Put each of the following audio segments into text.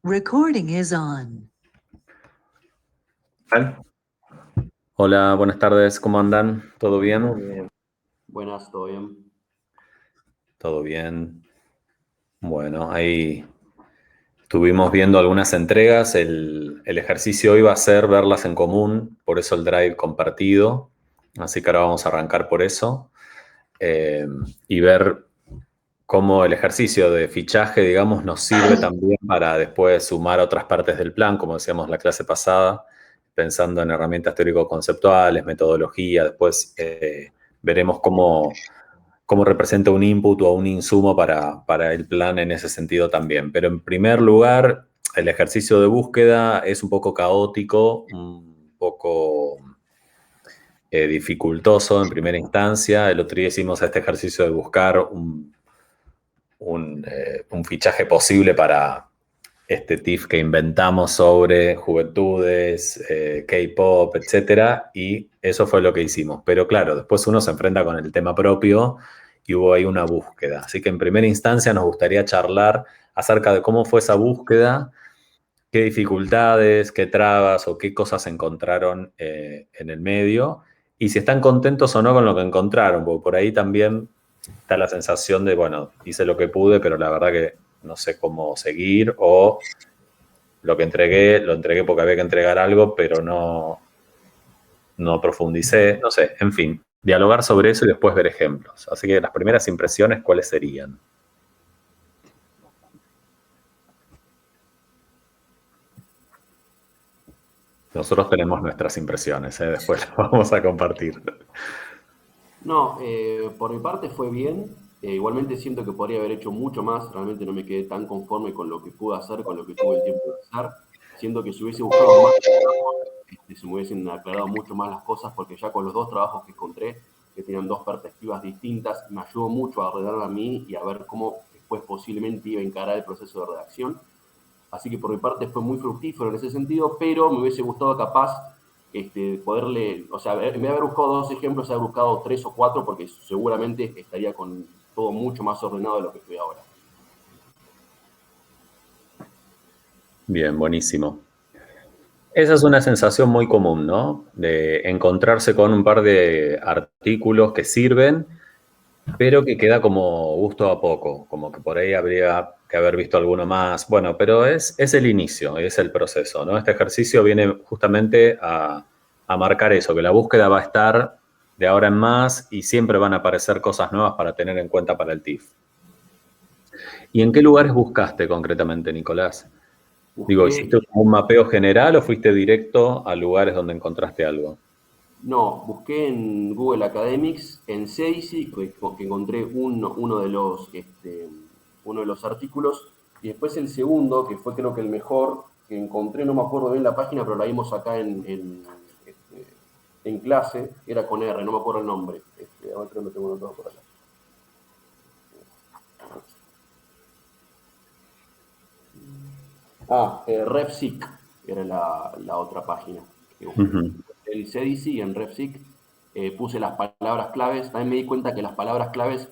Recording is on. Hola, buenas tardes, ¿cómo andan? ¿Todo bien? Muy bien. Buenas, ¿todo bien? Todo bien. Bueno, ahí estuvimos viendo algunas entregas. El ejercicio hoy va a ser verlas en común, por eso el drive compartido. Así que ahora vamos a arrancar por eso. Y ver cómo el ejercicio de fichaje, digamos, nos sirve también para después sumar otras partes del plan, como decíamos la clase pasada, pensando en herramientas teórico-conceptuales, metodología. Después veremos cómo representa un input o un insumo para el plan en ese sentido también. Pero en primer lugar, el ejercicio de búsqueda es un poco caótico, un poco dificultoso en primera instancia. El otro día hicimos este ejercicio de buscar un fichaje posible para este TIF que inventamos sobre juventudes, K-pop, etcétera, y eso fue lo que hicimos. Pero claro, después uno se enfrenta con el tema propio y hubo ahí una búsqueda. Así que en primera instancia nos gustaría charlar acerca de cómo fue esa búsqueda, qué dificultades, qué trabas o qué cosas encontraron en el medio, y si están contentos o no con lo que encontraron, porque por ahí también está la sensación de, bueno, hice lo que pude, pero la verdad que no sé cómo seguir, o lo entregué porque había que entregar algo, pero no profundicé, no sé, en fin, dialogar sobre eso y después ver ejemplos. Así que las primeras impresiones, ¿cuáles serían? Nosotros tenemos nuestras impresiones, después las vamos a compartir. No, por mi parte fue bien. Igualmente siento que podría haber hecho mucho más. Realmente no me quedé tan conforme con lo que pude hacer, con lo que tuve el tiempo de hacer. Siento que si hubiese buscado más, se me hubiesen aclarado mucho más las cosas, porque ya con los dos trabajos que encontré, que tenían dos perspectivas distintas, me ayudó mucho a ordenar a mí y a ver cómo después posiblemente iba a encarar el proceso de redacción. Así que por mi parte fue muy fructífero en ese sentido, pero me hubiese gustado capaz poderle, o sea, en vez de haber buscado 2 ejemplos, haber buscado 3 o 4, porque seguramente estaría con todo mucho más ordenado de lo que estoy ahora. Bien, buenísimo. Esa es una sensación muy común, ¿no? De encontrarse con un par de artículos que sirven, pero que queda como gusto a poco, como que por ahí habría que haber visto alguno más. Bueno, pero es el inicio, es el proceso, ¿no? Este ejercicio viene justamente a marcar eso, que la búsqueda va a estar de ahora en más y siempre van a aparecer cosas nuevas para tener en cuenta para el TIF. ¿Y en qué lugares buscaste concretamente, Nicolás? Digo, ¿hiciste un mapeo general o fuiste directo a lugares donde encontraste algo? No, busqué en Google Academics, en CEDICI, que encontré uno de los artículos, y después el segundo, que fue creo que el mejor, que encontré, no me acuerdo bien la página, pero la vimos acá en clase, era con R, no me acuerdo el nombre. Ahora creo que lo tengo anotado por acá. RefSeq era la otra página. El CEDICI y en RefSeq puse las palabras claves. También me di cuenta que las palabras claves,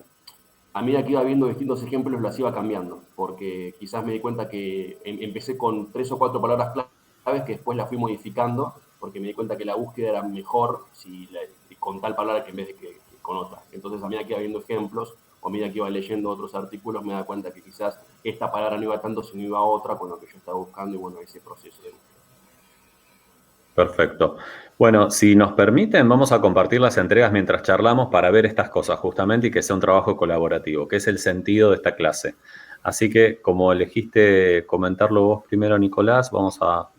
a medida que iba viendo distintos ejemplos, las iba cambiando, porque quizás me di cuenta que empecé con 3 o 4 palabras claves que después las fui modificando, porque me di cuenta que la búsqueda era mejor con tal palabra que en vez de que con otra. Entonces, a medida que iba viendo ejemplos, o a medida que iba leyendo otros artículos, me da cuenta que quizás esta palabra no iba tanto, sino iba a otra con lo que yo estaba buscando, y bueno, ese proceso de búsqueda. Perfecto. Bueno, si nos permiten, vamos a compartir las entregas mientras charlamos para ver estas cosas justamente y que sea un trabajo colaborativo, que es el sentido de esta clase. Así que, como elegiste comentarlo vos primero, Nicolás, vamos a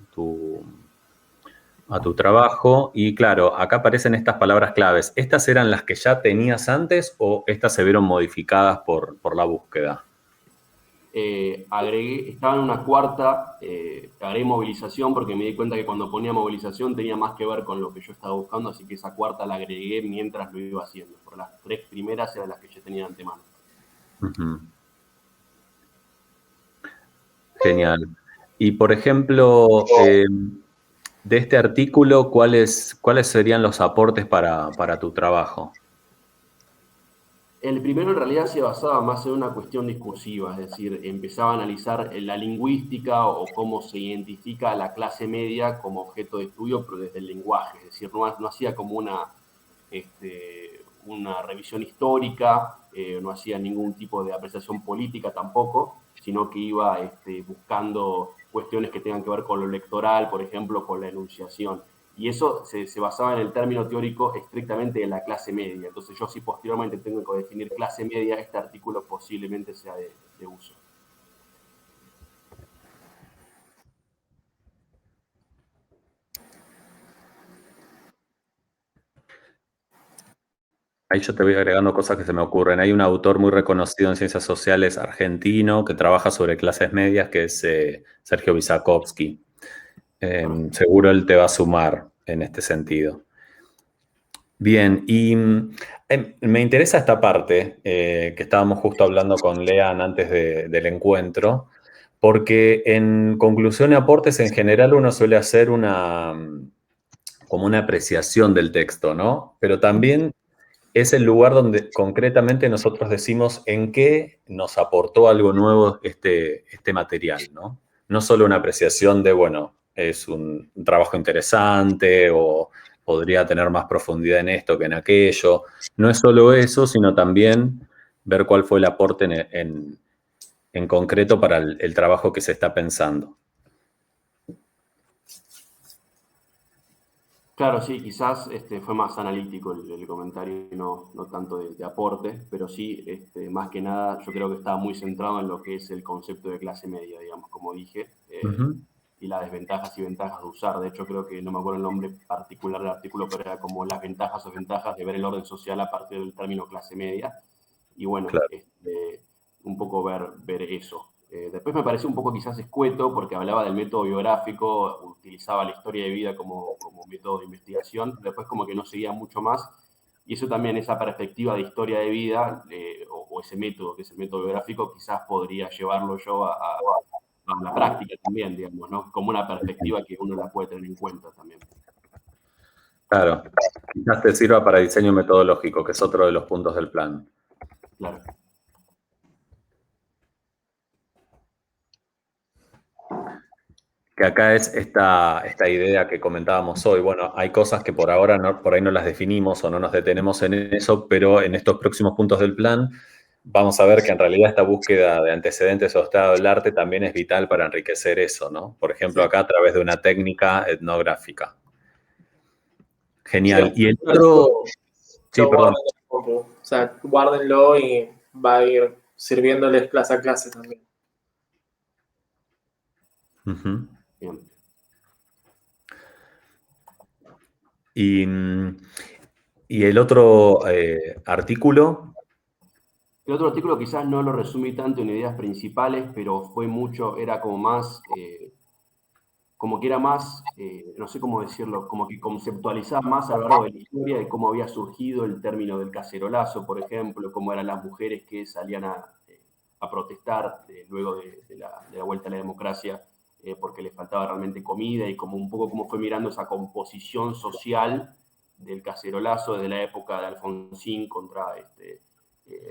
tu trabajo. Y claro, acá aparecen estas palabras claves. ¿Estas eran las que ya tenías antes o estas se vieron modificadas por la búsqueda? Estaba en una cuarta, agregué movilización porque me di cuenta que cuando ponía movilización tenía más que ver con lo que yo estaba buscando, así que esa cuarta la agregué mientras lo iba haciendo. Por las 3 primeras eran las que yo tenía de antemano. Genial. Y por ejemplo, de este artículo, ¿cuáles serían los aportes para tu trabajo? El primero en realidad se basaba más en una cuestión discursiva, es decir, empezaba a analizar la lingüística o cómo se identifica a la clase media como objeto de estudio, pero desde el lenguaje, es decir, no hacía como una revisión histórica, no hacía ningún tipo de apreciación política tampoco, sino que iba buscando cuestiones que tengan que ver con lo electoral, por ejemplo, con la enunciación. Y eso se basaba en el término teórico estrictamente de la clase media. Entonces yo si posteriormente tengo que definir clase media, este artículo posiblemente sea de uso. Ahí yo te voy agregando cosas que se me ocurren. Hay un autor muy reconocido en ciencias sociales argentino que trabaja sobre clases medias, que es Sergio Vysakovsky. Seguro él te va a sumar en este sentido. Bien, y me interesa esta parte que estábamos justo hablando con Lean antes del encuentro, porque en conclusión y aportes en general uno suele hacer como una apreciación del texto, ¿no? Pero también es el lugar donde concretamente nosotros decimos en qué nos aportó algo nuevo este material, ¿no? No solo una apreciación de, bueno, es un trabajo interesante o podría tener más profundidad en esto que en aquello. No es solo eso, sino también ver cuál fue el aporte en concreto para el trabajo que se está pensando. Claro, sí, quizás fue más analítico el comentario, no tanto de aporte, pero sí, más que nada, yo creo que estaba muy centrado en lo que es el concepto de clase media, digamos, como dije, y las desventajas y ventajas de usar. De hecho, creo que no me acuerdo el nombre particular del artículo, pero era como las ventajas o desventajas de ver el orden social a partir del término clase media. Y bueno, Claro. un poco ver eso. Después me pareció un poco quizás escueto porque hablaba del método biográfico, utilizaba la historia de vida como método de investigación, después como que no seguía mucho más, y eso también, esa perspectiva de historia de vida, o ese método, que es el método biográfico, quizás podría llevarlo yo a la práctica también, digamos, ¿no? Como una perspectiva que uno la puede tener en cuenta también. Claro, quizás te sirva para diseño metodológico, que es otro de los puntos del plan. Claro. Que acá es esta idea que comentábamos hoy. Bueno, hay cosas que por ahora por ahí no las definimos o no nos detenemos en eso, pero en estos próximos puntos del plan vamos a ver que en realidad esta búsqueda de antecedentes o estado del arte también es vital para enriquecer eso, ¿no? Por ejemplo, acá a través de una técnica etnográfica. Genial. Y el otro... Sí, perdón. O sea, guárdenlo y va a ir sirviéndoles clase a clase también. Uh-huh. Bien. Y el otro artículo... El otro artículo quizás no lo resumí tanto en ideas principales, pero fue mucho, era como más, como que era más, no sé cómo decirlo, como que conceptualizaba más a lo largo de la historia de cómo había surgido el término del cacerolazo, por ejemplo, cómo eran las mujeres que salían a protestar luego de la vuelta a la democracia, porque les faltaba realmente comida, y como un poco cómo fue mirando esa composición social del cacerolazo desde la época de Alfonsín contra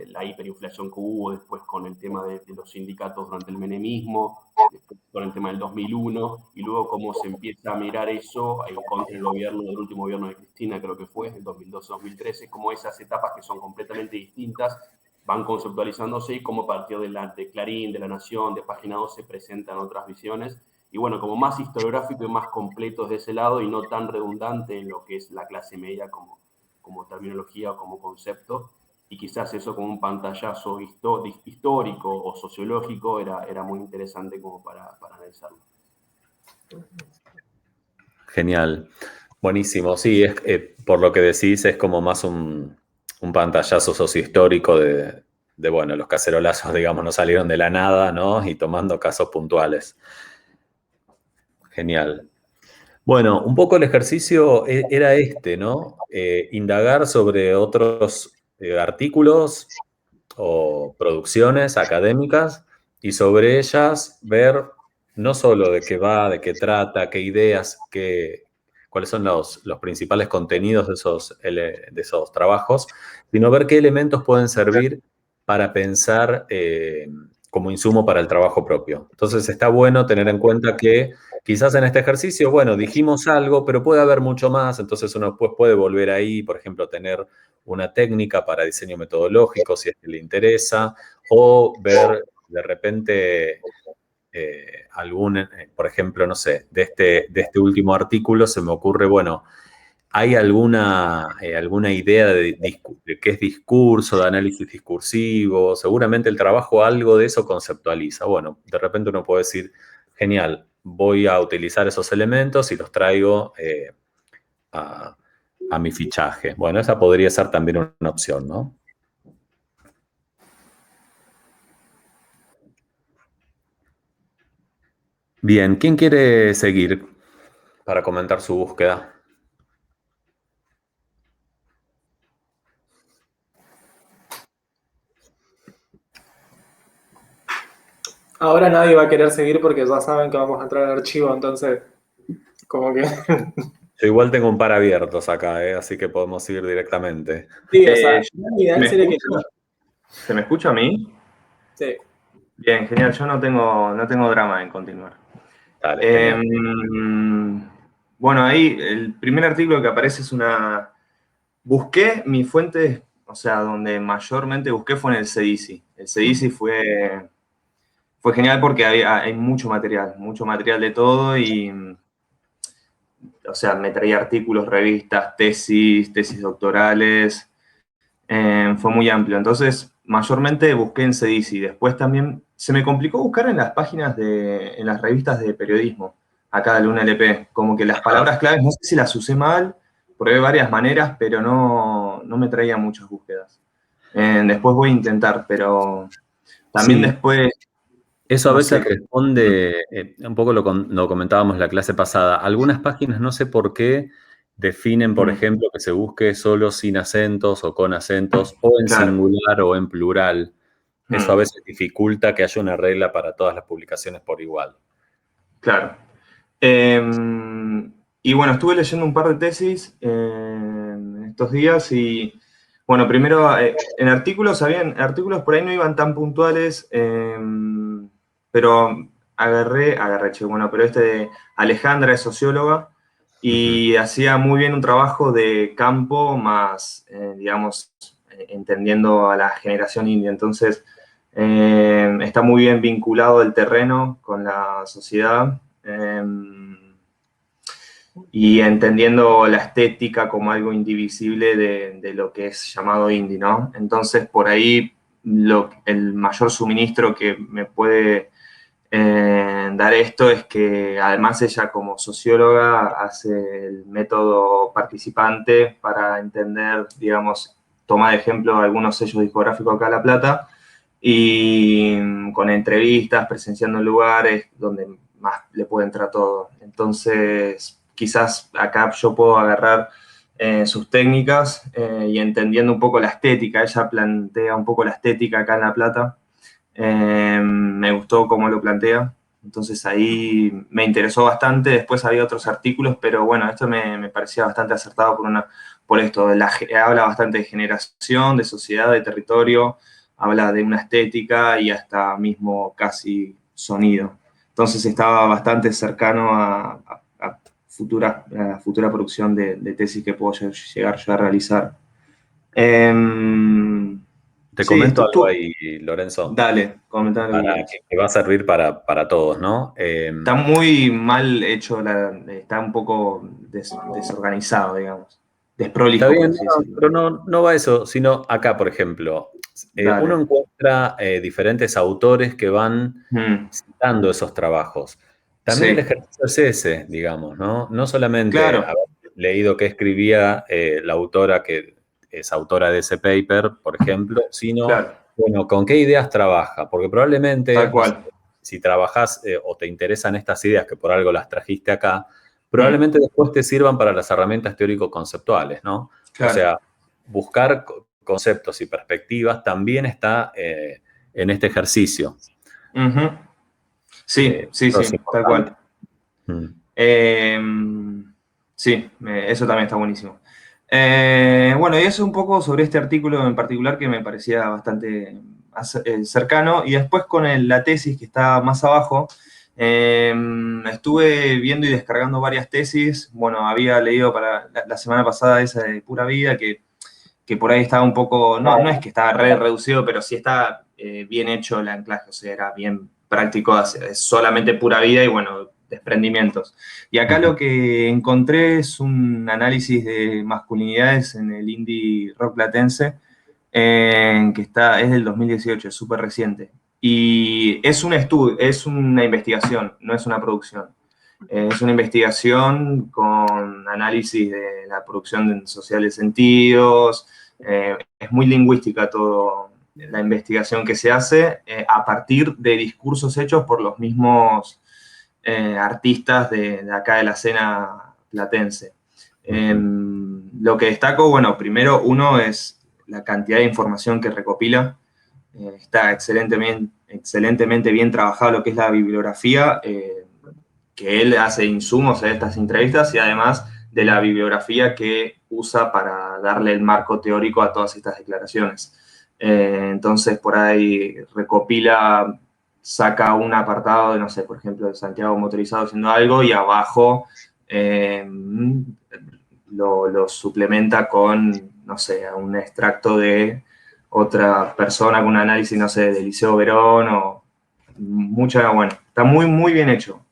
la hiperinflación que hubo después con el tema de los sindicatos durante el menemismo, después con el tema del 2001, y luego cómo se empieza a mirar eso en contra del gobierno, del último gobierno de Cristina, creo que fue, el 2012-2013, como esas etapas que son completamente distintas van conceptualizándose y cómo a partir de Clarín, de La Nación, de Página 12 se presentan otras visiones. Y bueno, como más historiográfico y más completo de ese lado y no tan redundante en lo que es la clase media como terminología o como concepto. Y quizás eso como un pantallazo histórico o sociológico era muy interesante como para analizarlo. Genial. Buenísimo. Sí, por lo que decís, es como más un pantallazo sociohistórico de, bueno, los cacerolazos, digamos, no salieron de la nada, ¿no? Y tomando casos puntuales. Genial. Bueno, un poco el ejercicio era ¿no? Indagar sobre otros artículos o producciones académicas y sobre ellas ver no solo de qué va, de qué trata, qué ideas, cuáles son los principales contenidos de esos trabajos, sino ver qué elementos pueden servir para pensar como insumo para el trabajo propio. Entonces está bueno tener en cuenta que quizás en este ejercicio, bueno, dijimos algo, pero puede haber mucho más, entonces uno después puede volver ahí, por ejemplo, tener una técnica para diseño metodológico si es que le interesa, o ver de repente por ejemplo, no sé, de este último artículo se me ocurre, bueno, ¿hay alguna idea de qué es discurso, de análisis discursivo? Seguramente el trabajo algo de eso conceptualiza. Bueno, de repente uno puede decir, genial, voy a utilizar esos elementos y los traigo a, a mi fichaje. Bueno, esa podría ser también una opción, ¿no? Bien, ¿quién quiere seguir para comentar su búsqueda? Ahora nadie va a querer seguir porque ya saben que vamos a entrar al archivo, entonces, como que. Yo igual tengo un par abiertos acá, así que podemos ir directamente. Sí, o sea, mi idea ¿Me sería que. escucha? ¿Se me escucha a mí? Sí. Bien, genial. Yo no tengo drama en continuar. Dale, genial. Bueno, ahí el primer artículo que aparece es una... Busqué mi fuente, o sea, donde mayormente busqué fue en el CEDICI. El CEDICI fue genial porque hay mucho material de todo y, o sea, me traía artículos, revistas, tesis doctorales. Fue muy amplio. Entonces, mayormente busqué en CEDICI. Después también se me complicó buscar en las páginas en las revistas de periodismo, acá de la UNLP. Como que las palabras claves, no sé si las usé mal, probé varias maneras, pero no me traía muchas búsquedas. Después voy a intentar, pero también Sí. después, Eso a no veces sé. responde, un poco lo comentábamos en la clase pasada, algunas páginas no sé por qué definen, por ejemplo, que se busque solo sin acentos o con acentos, o en Claro. singular o en plural. Eso a Mm. veces dificulta que haya una regla para todas las publicaciones por igual. Claro. Y bueno, estuve leyendo un par de tesis estos días y, bueno, primero, en artículos por ahí no iban tan puntuales, pero che, bueno, pero este de Alejandra es socióloga y hacía muy bien un trabajo de campo más, digamos, entendiendo a la generación india. Entonces, está muy bien vinculado el terreno con la sociedad. Y entendiendo la estética como algo indivisible de lo que es llamado indie, ¿no? Entonces, por ahí el mayor suministro que me puede dar esto es que además ella como socióloga hace el método participante para entender, digamos, toma de ejemplo algunos sellos discográficos acá en La Plata y con entrevistas, presenciando en lugares donde más le puede entrar todo. Entonces, quizás acá yo puedo agarrar sus técnicas y entendiendo un poco la estética. Ella plantea un poco la estética acá en La Plata. Me gustó cómo lo plantea. Entonces ahí me interesó bastante. Después había otros artículos, pero bueno, esto me parecía bastante acertado por esto. Habla bastante de generación, de sociedad, de territorio, habla de una estética y hasta mismo casi sonido. Entonces estaba bastante cercano a futura producción de tesis que puedo llegar yo a realizar. Te Sí, comento algo ahí, Lorenzo, dale, comentame. que va a servir para todos, ¿no? Está muy mal hecho, está un poco desorganizado, digamos. Está Desprolijo, por bien, así no, decirlo. pero no va eso, sino acá, por ejemplo, Dale. uno encuentra diferentes autores que van Mm, citando esos trabajos. También el sí, ejercicio es ese, digamos, ¿no? No solamente claro, haber leído qué escribía la autora que es autora de ese paper, por ejemplo, sino, claro, bueno, con qué ideas trabaja, porque tal probablemente, no sé, cual. si trabajás o te interesan estas ideas que por algo las trajiste acá, Mm, probablemente después te sirvan para las herramientas teórico-conceptuales, ¿no? O claro. sea, buscar conceptos y perspectivas también está en este ejercicio. Ujú. Sí, Eso es tal importante. cual. Mm. Eh, Sí, eso también está buenísimo. Bueno, y eso un poco sobre este artículo en particular que me parecía bastante cercano. Y después con la tesis que está más abajo, estuve viendo y descargando varias tesis. Bueno, había leído para la semana pasada esa de Pura Vida, que por ahí estaba un poco, no es que estaba reducido, pero sí está bien hecho el anclaje, o sea, era bien práctico, es solamente Pura Vida y bueno, desprendimientos. Y acá lo que encontré es un análisis de masculinidades en el indie rock platense, que es del 2018, es súper reciente. Y es un estudio, es una investigación, no es una producción. Es una investigación con análisis de la producción social de sentidos. Es muy lingüística todo la investigación que se hace a partir de discursos hechos por los mismos artistas de acá de la escena platense. Lo que destaco, bueno, primero uno es la cantidad de información que recopila. Está excelentemente bien trabajado lo que es la bibliografía, que él hace insumos de estas entrevistas y además de la bibliografía que usa para darle el marco teórico a todas estas declaraciones. Entonces, por ahí recopila, saca un apartado de, no sé, por ejemplo, de Santiago Motorizado haciendo algo y abajo lo suplementa con, no sé, un extracto de otra persona con un análisis, no sé, de Liceo Verón o bueno, está muy, muy bien hecho.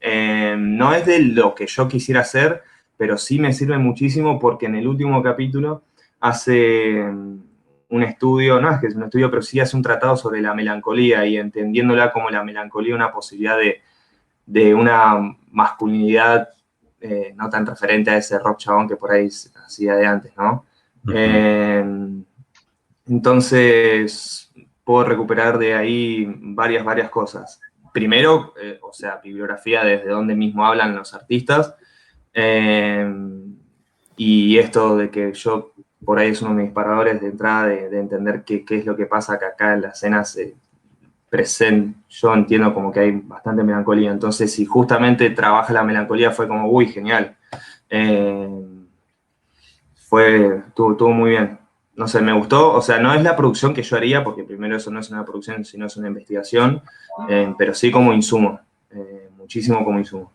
No es de lo que yo quisiera hacer, pero sí me sirve muchísimo porque en el último capítulo hace un estudio, no es que es un estudio, pero sí hace un tratado sobre la melancolía y entendiéndola como la melancolía una posibilidad de una masculinidad no tan referente a ese rock chabón que por ahí hacía de antes, ¿no? Entonces, puedo recuperar de ahí varias cosas. Primero, o sea, bibliografía desde donde mismo hablan los artistas. Y esto de que yo, por ahí es uno de mis disparadores de entrada de entender qué es lo que pasa que acá en la escena se presenta. Yo entiendo como que hay bastante melancolía. Entonces, si justamente trabaja la melancolía, fue como, uy, genial. Estuvo muy bien. No sé, me gustó, o sea, no es la producción que yo haría, porque primero eso no es una producción, sino es una investigación, pero sí como insumo, muchísimo como insumo.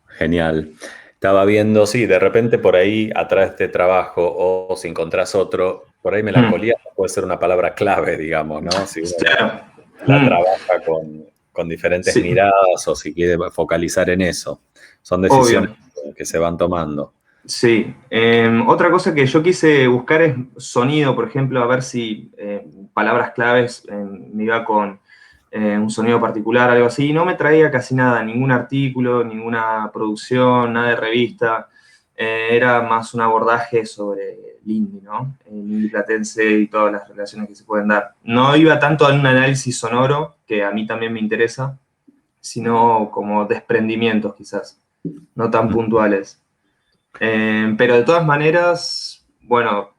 Genial. Estaba viendo, sí, de repente por ahí atrás de este trabajo o si encontrás otro, por ahí melancolía puede ser una palabra clave, digamos, ¿no? Si uno Claro. la trabaja con diferentes Sí. miradas o si quiere focalizar en eso. Son decisiones que se van tomando. Sí. Otra cosa que yo quise buscar es sonido, por ejemplo, a ver si palabras claves me iba con un sonido particular, algo así. Y no me traía casi nada, ningún artículo, ninguna producción, nada de revista. Era más un abordaje sobre el indie, ¿no? El indie platense y todas las relaciones que se pueden dar. No iba tanto a un análisis sonoro, que a mí también me interesa, sino como desprendimientos quizás, no tan puntuales. Pero de todas maneras, bueno,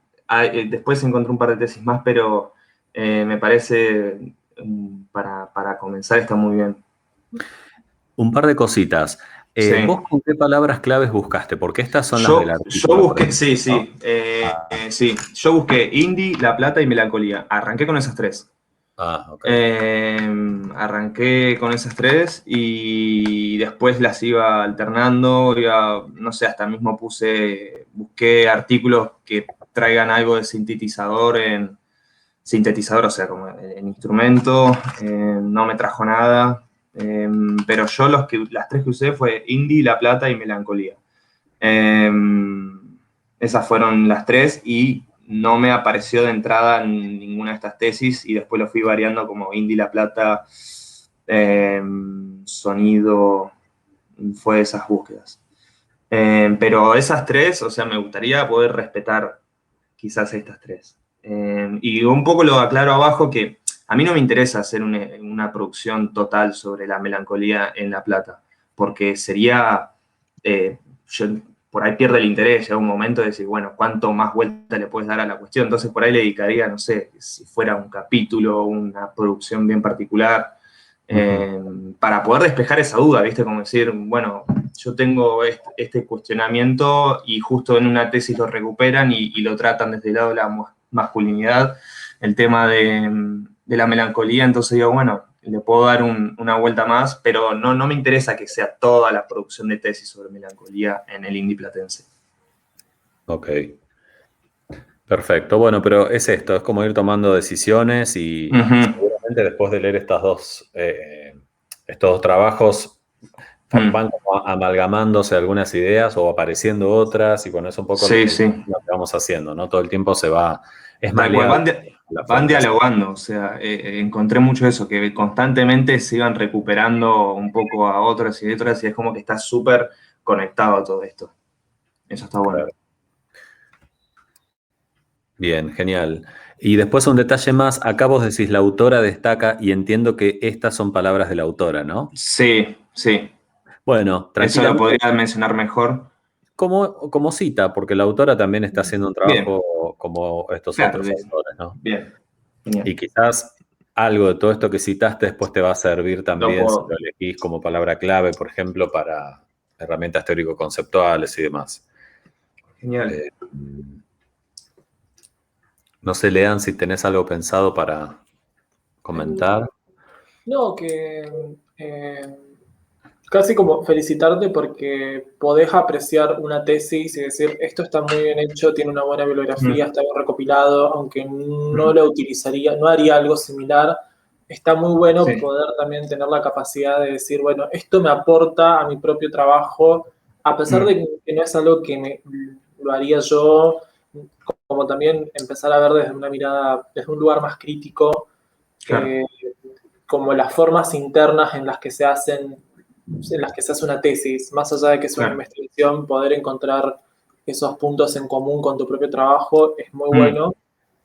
después encontré un par de tesis más, pero me parece para comenzar está muy bien. Un par de cositas. Sí. ¿Vos con qué palabras claves buscaste? Porque estas son las del Yo artículo. busqué, por sí, ejemplo, sí, sí. Yo busqué indie, La Plata y melancolía. Arranqué con esas tres. ok. Arranqué con esas tres y después las iba alternando, no sé, hasta mismo busqué artículos que traigan algo de sintetizador, o sea, como en instrumento, no me trajo nada, pero yo las tres que usé fue indie, La Plata y melancolía. Esas fueron las tres y no me apareció de entrada ninguna de estas tesis y después lo fui variando como indie, La Plata, sonido, fue de esas búsquedas. Pero esas tres, o sea, me gustaría poder respetar quizás estas tres. Y un poco lo aclaro abajo que a mí no me interesa hacer una producción total sobre la melancolía en La Plata, porque sería, por ahí pierde el interés, llega un momento de decir, bueno, ¿cuánto más vuelta le puedes dar a la cuestión? Entonces por ahí le dedicaría, no sé, si fuera un capítulo, una producción bien particular, para poder despejar esa duda, ¿viste? Como decir, bueno, yo tengo este cuestionamiento y justo en una tesis lo recuperan y lo tratan desde el lado de la masculinidad, el tema de la melancolía, entonces digo, bueno, le puedo dar una vuelta más, pero no me interesa que sea toda la producción de tesis sobre melancolía en el indie platense. Ok. Perfecto. Bueno, pero es esto, es como ir tomando decisiones y seguramente después de leer estos dos trabajos van como amalgamándose algunas ideas o apareciendo otras y bueno, es un poco Sí, lo que vamos haciendo, ¿no? Todo el tiempo es Tal cual, maleable la van formulación. dialogando, o sea, encontré mucho eso, que constantemente se iban recuperando un poco a otras y otras, y es como que está súper conectado a todo esto. Eso está bueno. Claro. Bien, genial. Y después un detalle más, acá vos decís la autora destaca y entiendo que estas son palabras de la autora, ¿no? Sí. Bueno, Eso lo tranquilamente. podría mencionar mejor. Como cita, porque la autora también está haciendo un Bien, trabajo como estos claro, otros autores, ¿no? bien, genial. Y quizás algo de todo esto que citaste después te va a servir Lo también si puedo. lo elegís como palabra clave, por ejemplo, para herramientas teórico-conceptuales y demás. Genial. No sé, Lean, si tenés algo pensado para comentar. No, que casi como felicitarte porque podés apreciar una tesis y decir, esto está muy bien hecho, tiene una buena bibliografía, está bien recopilado, aunque no lo utilizaría, no haría algo similar. Está muy bueno Sí. poder también tener la capacidad de decir, bueno, esto me aporta a mi propio trabajo, a pesar de que no es algo que lo haría yo, como también empezar a ver desde una mirada, desde un lugar más crítico, Claro. como las formas internas en las que se hace una tesis, más allá de que es una Claro. investigación, poder encontrar esos puntos en común con tu propio trabajo es muy bueno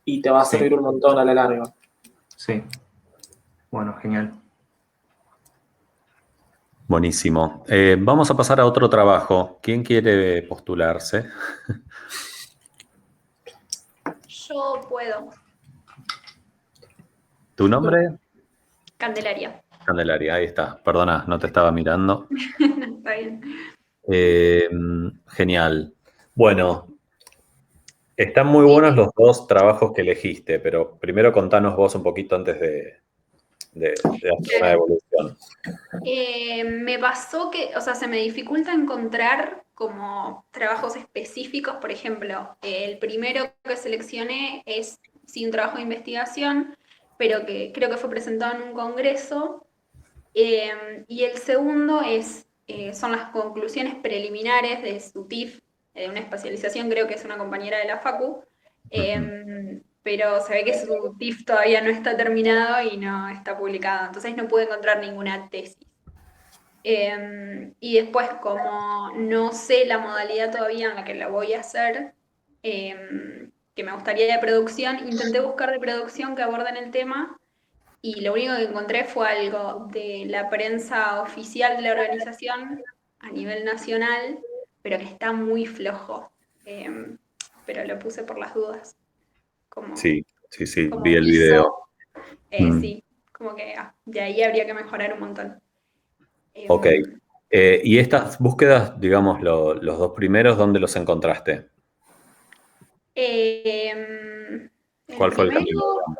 y te va a Sí. servir un montón a la larga. Sí. Bueno, genial. Buenísimo. Vamos a pasar a otro trabajo. ¿Quién quiere postularse? Yo puedo. ¿Tu nombre? Candelaria. Candelaria, ahí está. Perdona, no te estaba mirando. Está bien. Genial. Bueno, están muy buenos los dos trabajos que elegiste, pero primero contanos vos un poquito antes de hacer una evolución. Me pasó que, o sea, se me dificulta encontrar como trabajos específicos. Por ejemplo, el primero que seleccioné es sí un trabajo de investigación, pero que creo que fue presentado en un congreso. Y el segundo son las conclusiones preliminares de su TIF, de una especialización, creo que es una compañera de la Facu, pero se ve que su TIF todavía no está terminado y no está publicado, entonces no pude encontrar ninguna tesis. Y después, como no sé la modalidad todavía en la que la voy a hacer, que me gustaría de producción, intenté buscar de producción que aborden el tema. Y lo único que encontré fue algo de la prensa oficial de la organización a nivel nacional, pero que está muy flojo. Pero lo puse por las dudas. Sí, Como vi el aviso, video. sí, como que de ahí habría que mejorar un montón. Ok. Y estas búsquedas, digamos, los dos primeros, ¿dónde los encontraste? El ¿Cuál fue el camino, primero, digamos?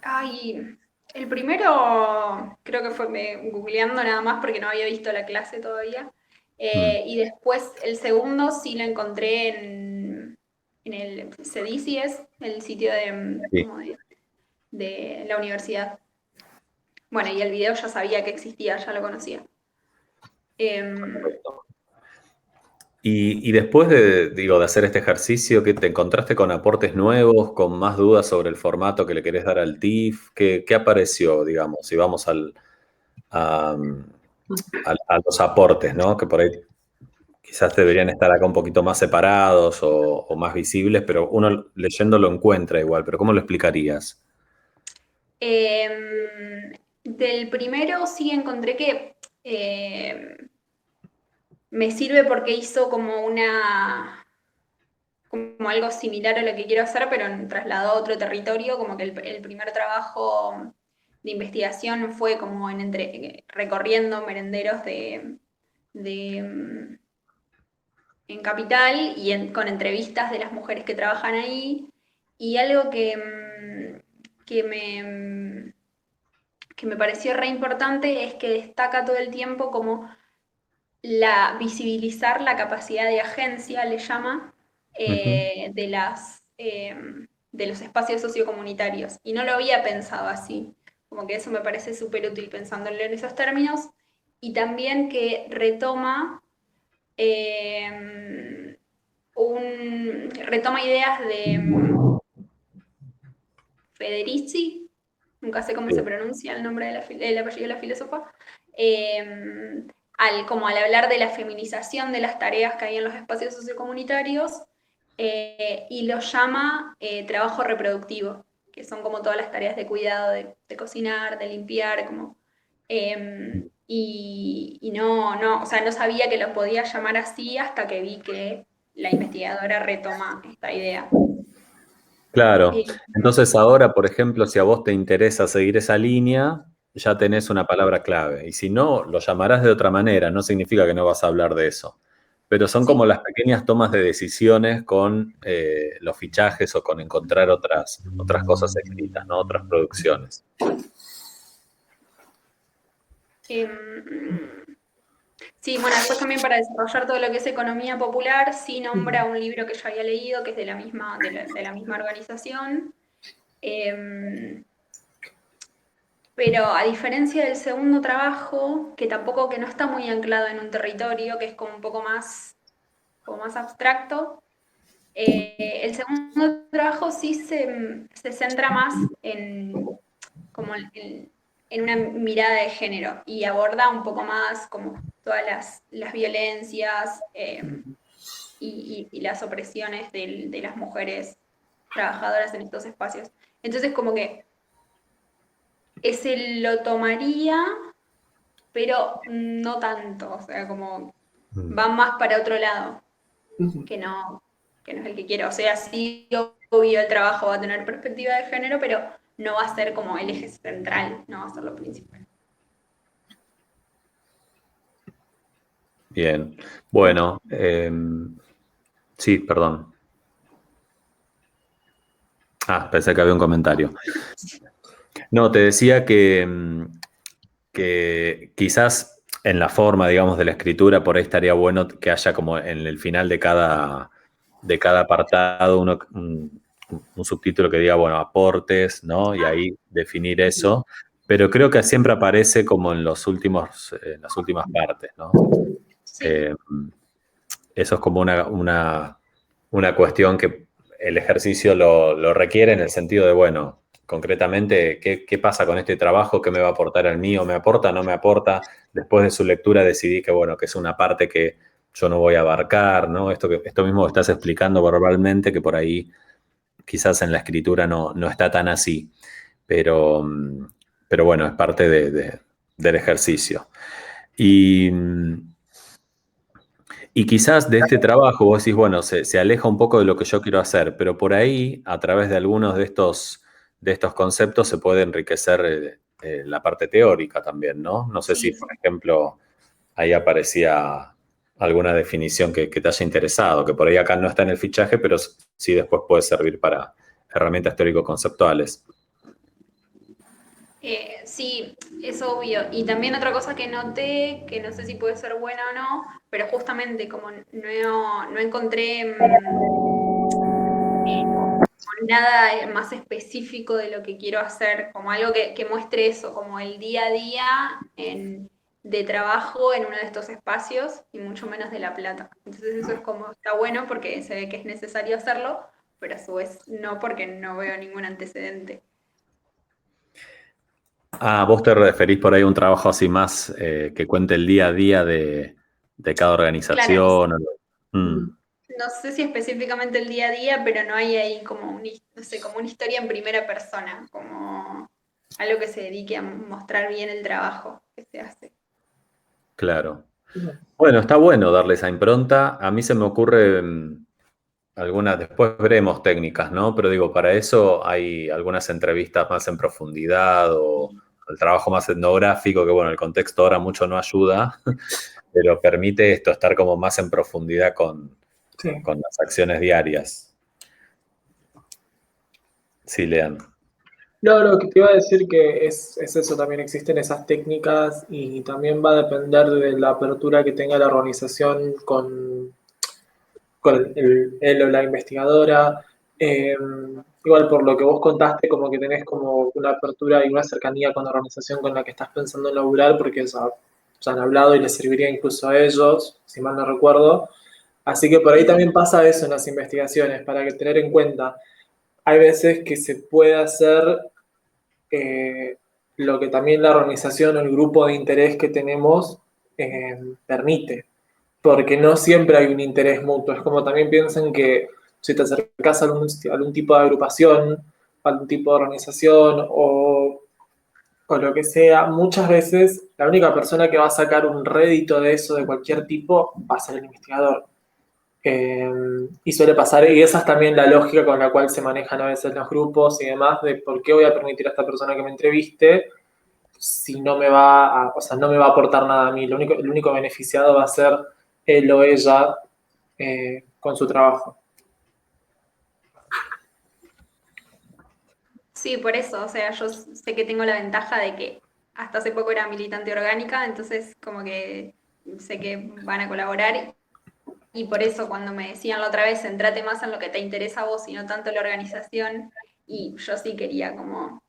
ay, el primero creo que fue googleando nada más porque no había visto la clase todavía. Y después el segundo sí lo encontré en el CEDICI, es el sitio Sí. como de la universidad. Bueno, y el video ya sabía que existía, ya lo conocía. Y después de hacer este ejercicio, ¿qué te encontraste con aportes nuevos, con más dudas sobre el formato que le querés dar al TIF? ¿Qué apareció, digamos? Si vamos a los aportes, ¿no? Que por ahí quizás deberían estar acá un poquito más separados o más visibles, pero uno leyendo lo encuentra igual. Pero ¿cómo lo explicarías? Del primero sí encontré que me sirve porque hizo como algo similar a lo que quiero hacer, pero trasladado a otro territorio, como que el primer trabajo de investigación fue como recorriendo merenderos en Capital y con entrevistas de las mujeres que trabajan ahí. Y algo que me pareció re importante es que destaca todo el tiempo como visibilizar la capacidad de agencia, le llama, de los espacios sociocomunitarios. Y no lo había pensado así. Como que eso me parece súper útil pensándolo en esos términos. Y también que retoma ideas de Federici, nunca sé cómo se pronuncia el nombre el apellido de la filósofa, como al hablar de la feminización de las tareas que hay en los espacios sociocomunitarios, y lo llama trabajo reproductivo, que son como todas las tareas de cuidado, de cocinar, de limpiar, como... y no sabía que lo podía llamar así hasta que vi que la investigadora retoma esta idea. Claro. Entonces ahora, por ejemplo, si a vos te interesa seguir esa línea, ya tenés una palabra clave. Y si no, lo llamarás de otra manera. No significa que no vas a hablar de eso. Pero son como las pequeñas tomas de decisiones con los fichajes o con encontrar otras cosas escritas, ¿no? Otras producciones. Sí, bueno, después también para desarrollar todo lo que es economía popular, sí nombra un libro que yo había leído, que es de la misma organización. Pero a diferencia del segundo trabajo, que no está muy anclado en un territorio, que es como un poco más abstracto, el segundo trabajo sí se centra más en una mirada de género y aborda un poco más como todas las violencias y las opresiones de las mujeres trabajadoras en estos espacios. Entonces como que ese lo tomaría, pero no tanto, o sea, como va más para otro lado, que no es el que quiero. O sea, sí, obvio, el trabajo va a tener perspectiva de género, pero no va a ser como el eje central, no va a ser lo principal. Bien. Bueno, sí, perdón. Pensé que había un comentario. No, te decía que quizás en la forma, digamos, de la escritura, por ahí estaría bueno que haya como en el final de cada apartado un subtítulo que diga, bueno, aportes, ¿no? Y ahí definir eso. Pero creo que siempre aparece como en las últimas partes, ¿no? Sí. Eso es como una cuestión que el ejercicio lo requiere en el sentido de, bueno, concretamente, ¿qué pasa con este trabajo? ¿Qué me va a aportar al mío? ¿Me aporta? ¿No me aporta? Después de su lectura decidí que, bueno, que es una parte que yo no voy a abarcar, ¿no? Esto mismo que estás explicando verbalmente, que por ahí quizás en la escritura no está tan así. Pero bueno, es parte del ejercicio. Y quizás de este trabajo vos decís, bueno, se aleja un poco de lo que yo quiero hacer, pero por ahí, a través de algunos de estos conceptos, se puede enriquecer la parte teórica también, ¿no? No sé si, por ejemplo, ahí aparecía alguna definición que te haya interesado, que por ahí acá no está en el fichaje, pero sí después puede servir para herramientas teórico-conceptuales. Sí, es obvio. Y también otra cosa que noté, que no sé si puede ser buena o no, pero justamente como no encontré nada más específico de lo que quiero hacer, como algo que muestre eso, como el día a día de trabajo en uno de estos espacios y mucho menos de La Plata. Entonces eso es como, está bueno porque se ve que es necesario hacerlo, pero a su vez no, porque no veo ningún antecedente. Vos te referís por ahí a un trabajo así más que cuente el día a día de cada organización. Claro. No sé si específicamente el día a día, pero no hay ahí como una historia en primera persona, como algo que se dedique a mostrar bien el trabajo que se hace. Claro. Bueno, está bueno darle esa impronta. A mí se me ocurre algunas, después veremos técnicas, ¿no? Pero digo, para eso hay algunas entrevistas más en profundidad o el trabajo más etnográfico, que bueno, el contexto ahora mucho no ayuda, pero permite esto, estar como más en profundidad con Sí. las acciones diarias. Sí, Lean. No, lo que te iba a decir que es eso, también existen esas técnicas y también va a depender de la apertura que tenga la organización con él o la investigadora. Igual por lo que vos contaste, como que tenés como una apertura y una cercanía con la organización con la que estás pensando en laburar, porque ya han hablado y les serviría incluso a ellos, si mal no recuerdo. Así que por ahí también pasa eso en las investigaciones, para que tener en cuenta. Hay veces que se puede hacer lo que también la organización o el grupo de interés que tenemos permite, porque no siempre hay un interés mutuo. Es como también piensen que si te acercas a algún tipo de agrupación, a algún tipo de organización o lo que sea, muchas veces la única persona que va a sacar un rédito de eso de cualquier tipo va a ser el investigador. Y suele pasar, y esa es también la lógica con la cual se manejan a veces los grupos y demás, de por qué voy a permitir a esta persona que me entreviste si no me va a, o sea, no me va a aportar nada a mí. El único beneficiado va a ser él o ella con su trabajo. Sí, por eso, o sea, yo sé que tengo la ventaja de que hasta hace poco era militante orgánica, entonces como que sé que van a colaborar y por eso cuando me decían la otra vez, centrate más en lo que te interesa a vos y no tanto la organización, y yo sí quería como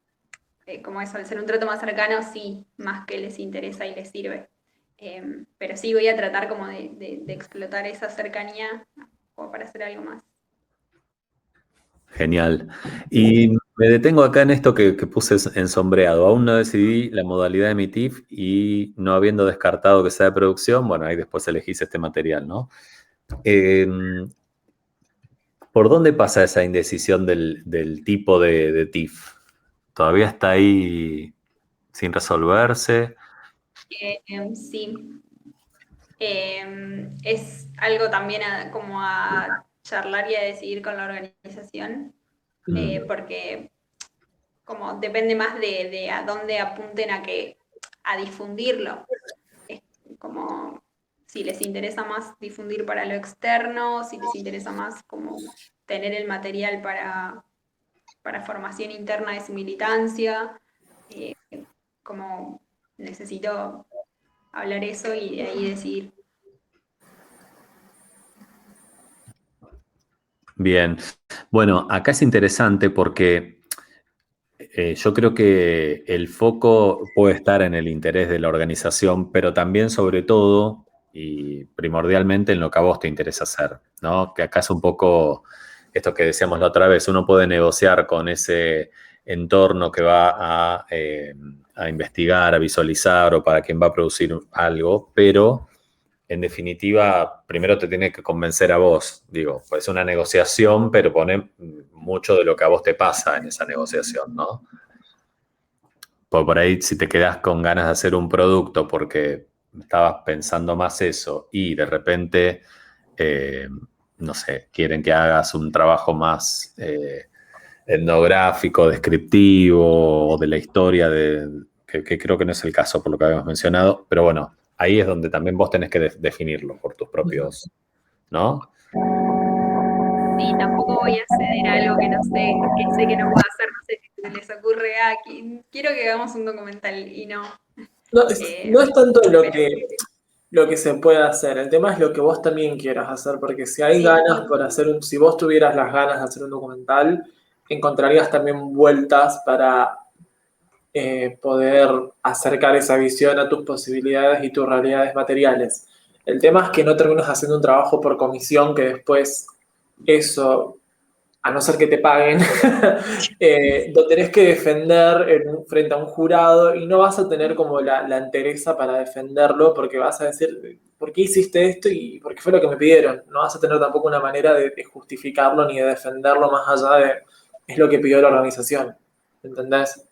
eso, al ser un trato más cercano, sí, más que les interesa y les sirve. Pero sí voy a tratar como de explotar esa cercanía como para hacer algo más. Genial. Y me detengo acá en esto que puse en sombreado. Aún no decidí la modalidad de mi TIF y no habiendo descartado que sea de producción, bueno, ahí después elegís este material, ¿no? ¿Por dónde pasa esa indecisión del tipo de TIF? ¿Todavía está ahí sin resolverse? Sí. Es algo también como a charlar y a decidir con la organización, porque como depende más de a dónde apunten a difundirlo. Es como si les interesa más difundir para lo externo, si les interesa más como tener el material para formación interna de su militancia, como necesito hablar eso y de ahí decidir. Bien. Bueno, acá es interesante porque yo creo que el foco puede estar en el interés de la organización, pero también sobre todo y primordialmente en lo que a vos te interesa hacer, ¿no? Que acá es un poco esto que decíamos la otra vez, uno puede negociar con ese entorno que va a investigar, a visualizar o para quien va a producir algo, pero en definitiva, primero te tiene que convencer a vos. Digo, pues es una negociación, pero pone mucho de lo que a vos te pasa en esa negociación, ¿no? Por ahí, si te quedás con ganas de hacer un producto porque estabas pensando más eso y de repente, no sé, quieren que hagas un trabajo más etnográfico, descriptivo, o de la historia, que creo que no es el caso por lo que habíamos mencionado, pero bueno, ahí es donde también vos tenés que definirlo por tus propios, ¿no? Sí, tampoco voy a ceder a algo que no sé, que sé que no puedo hacer, no sé si se les ocurre, quiero que hagamos un documental y no. No es tanto lo que se puede hacer, el tema es lo que vos también quieras hacer, porque si hay Sí. ganas por hacer si vos tuvieras las ganas de hacer un documental, encontrarías también vueltas para poder acercar esa visión a tus posibilidades y tus realidades materiales. El tema es que no terminas haciendo un trabajo por comisión que después eso, a no ser que te paguen, lo tenés que defender frente a un jurado y no vas a tener como la entereza para defenderlo porque vas a decir, ¿por qué hiciste esto? Y porque fue lo que me pidieron. No vas a tener tampoco una manera de justificarlo ni de defenderlo más allá de, es lo que pidió la organización. ¿Entendés?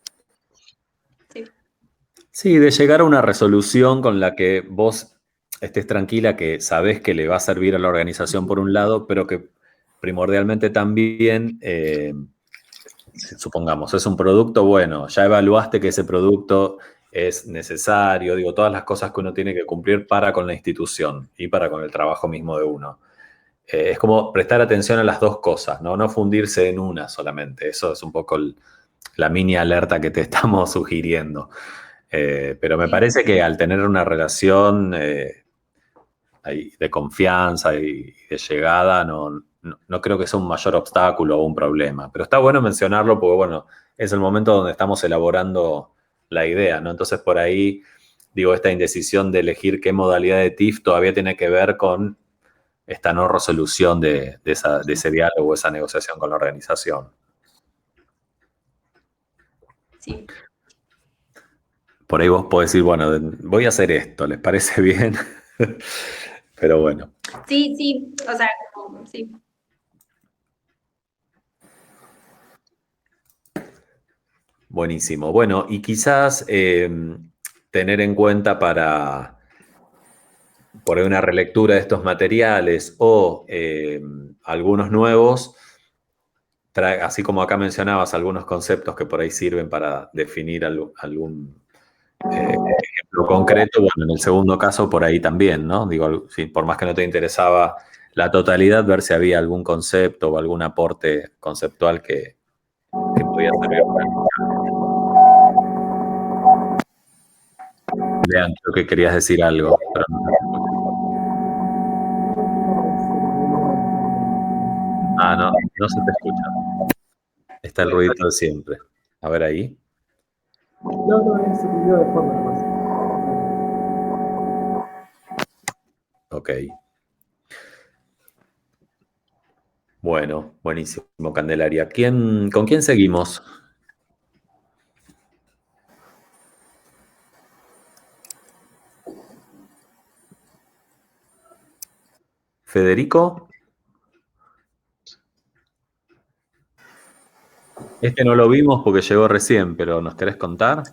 Sí, de llegar a una resolución con la que vos estés tranquila, que sabés que le va a servir a la organización por un lado, pero que primordialmente también, supongamos, es un producto bueno, ya evaluaste que ese producto es necesario, digo, todas las cosas que uno tiene que cumplir para con la institución y para con el trabajo mismo de uno. Es como prestar atención a las dos cosas, ¿no? No fundirse en una solamente. Eso es un poco la mini alerta que te estamos sugiriendo. Pero me parece que al tener una relación de confianza y de llegada, no creo que sea un mayor obstáculo o un problema. Pero está bueno mencionarlo porque, bueno, es el momento donde estamos elaborando la idea, ¿no? Entonces, por ahí, digo, esta indecisión de elegir qué modalidad de TIF todavía tiene que ver con esta no resolución de ese diálogo, esa negociación con la organización. Sí. Por ahí vos podés decir, bueno, voy a hacer esto, ¿les parece bien? Pero bueno. Sí, o sea, sí. Buenísimo. Bueno, y quizás tener en cuenta para por ahí una relectura de estos materiales o algunos nuevos, así como acá mencionabas algunos conceptos que por ahí sirven para definir algún ejemplo concreto, bueno, en el segundo caso por ahí también, ¿no? Digo, por más que no te interesaba la totalidad, ver si había algún concepto o algún aporte conceptual que podía servir para Lean, creo que querías decir algo. Pero no se te escucha. Está el ruidito de siempre. A ver ahí. No, es el video de fondo nomás. Ok. Bueno, buenísimo, Candelaria. ¿Con quién seguimos? ¿Federico? Este no lo vimos porque llegó recién, pero ¿nos querés contar?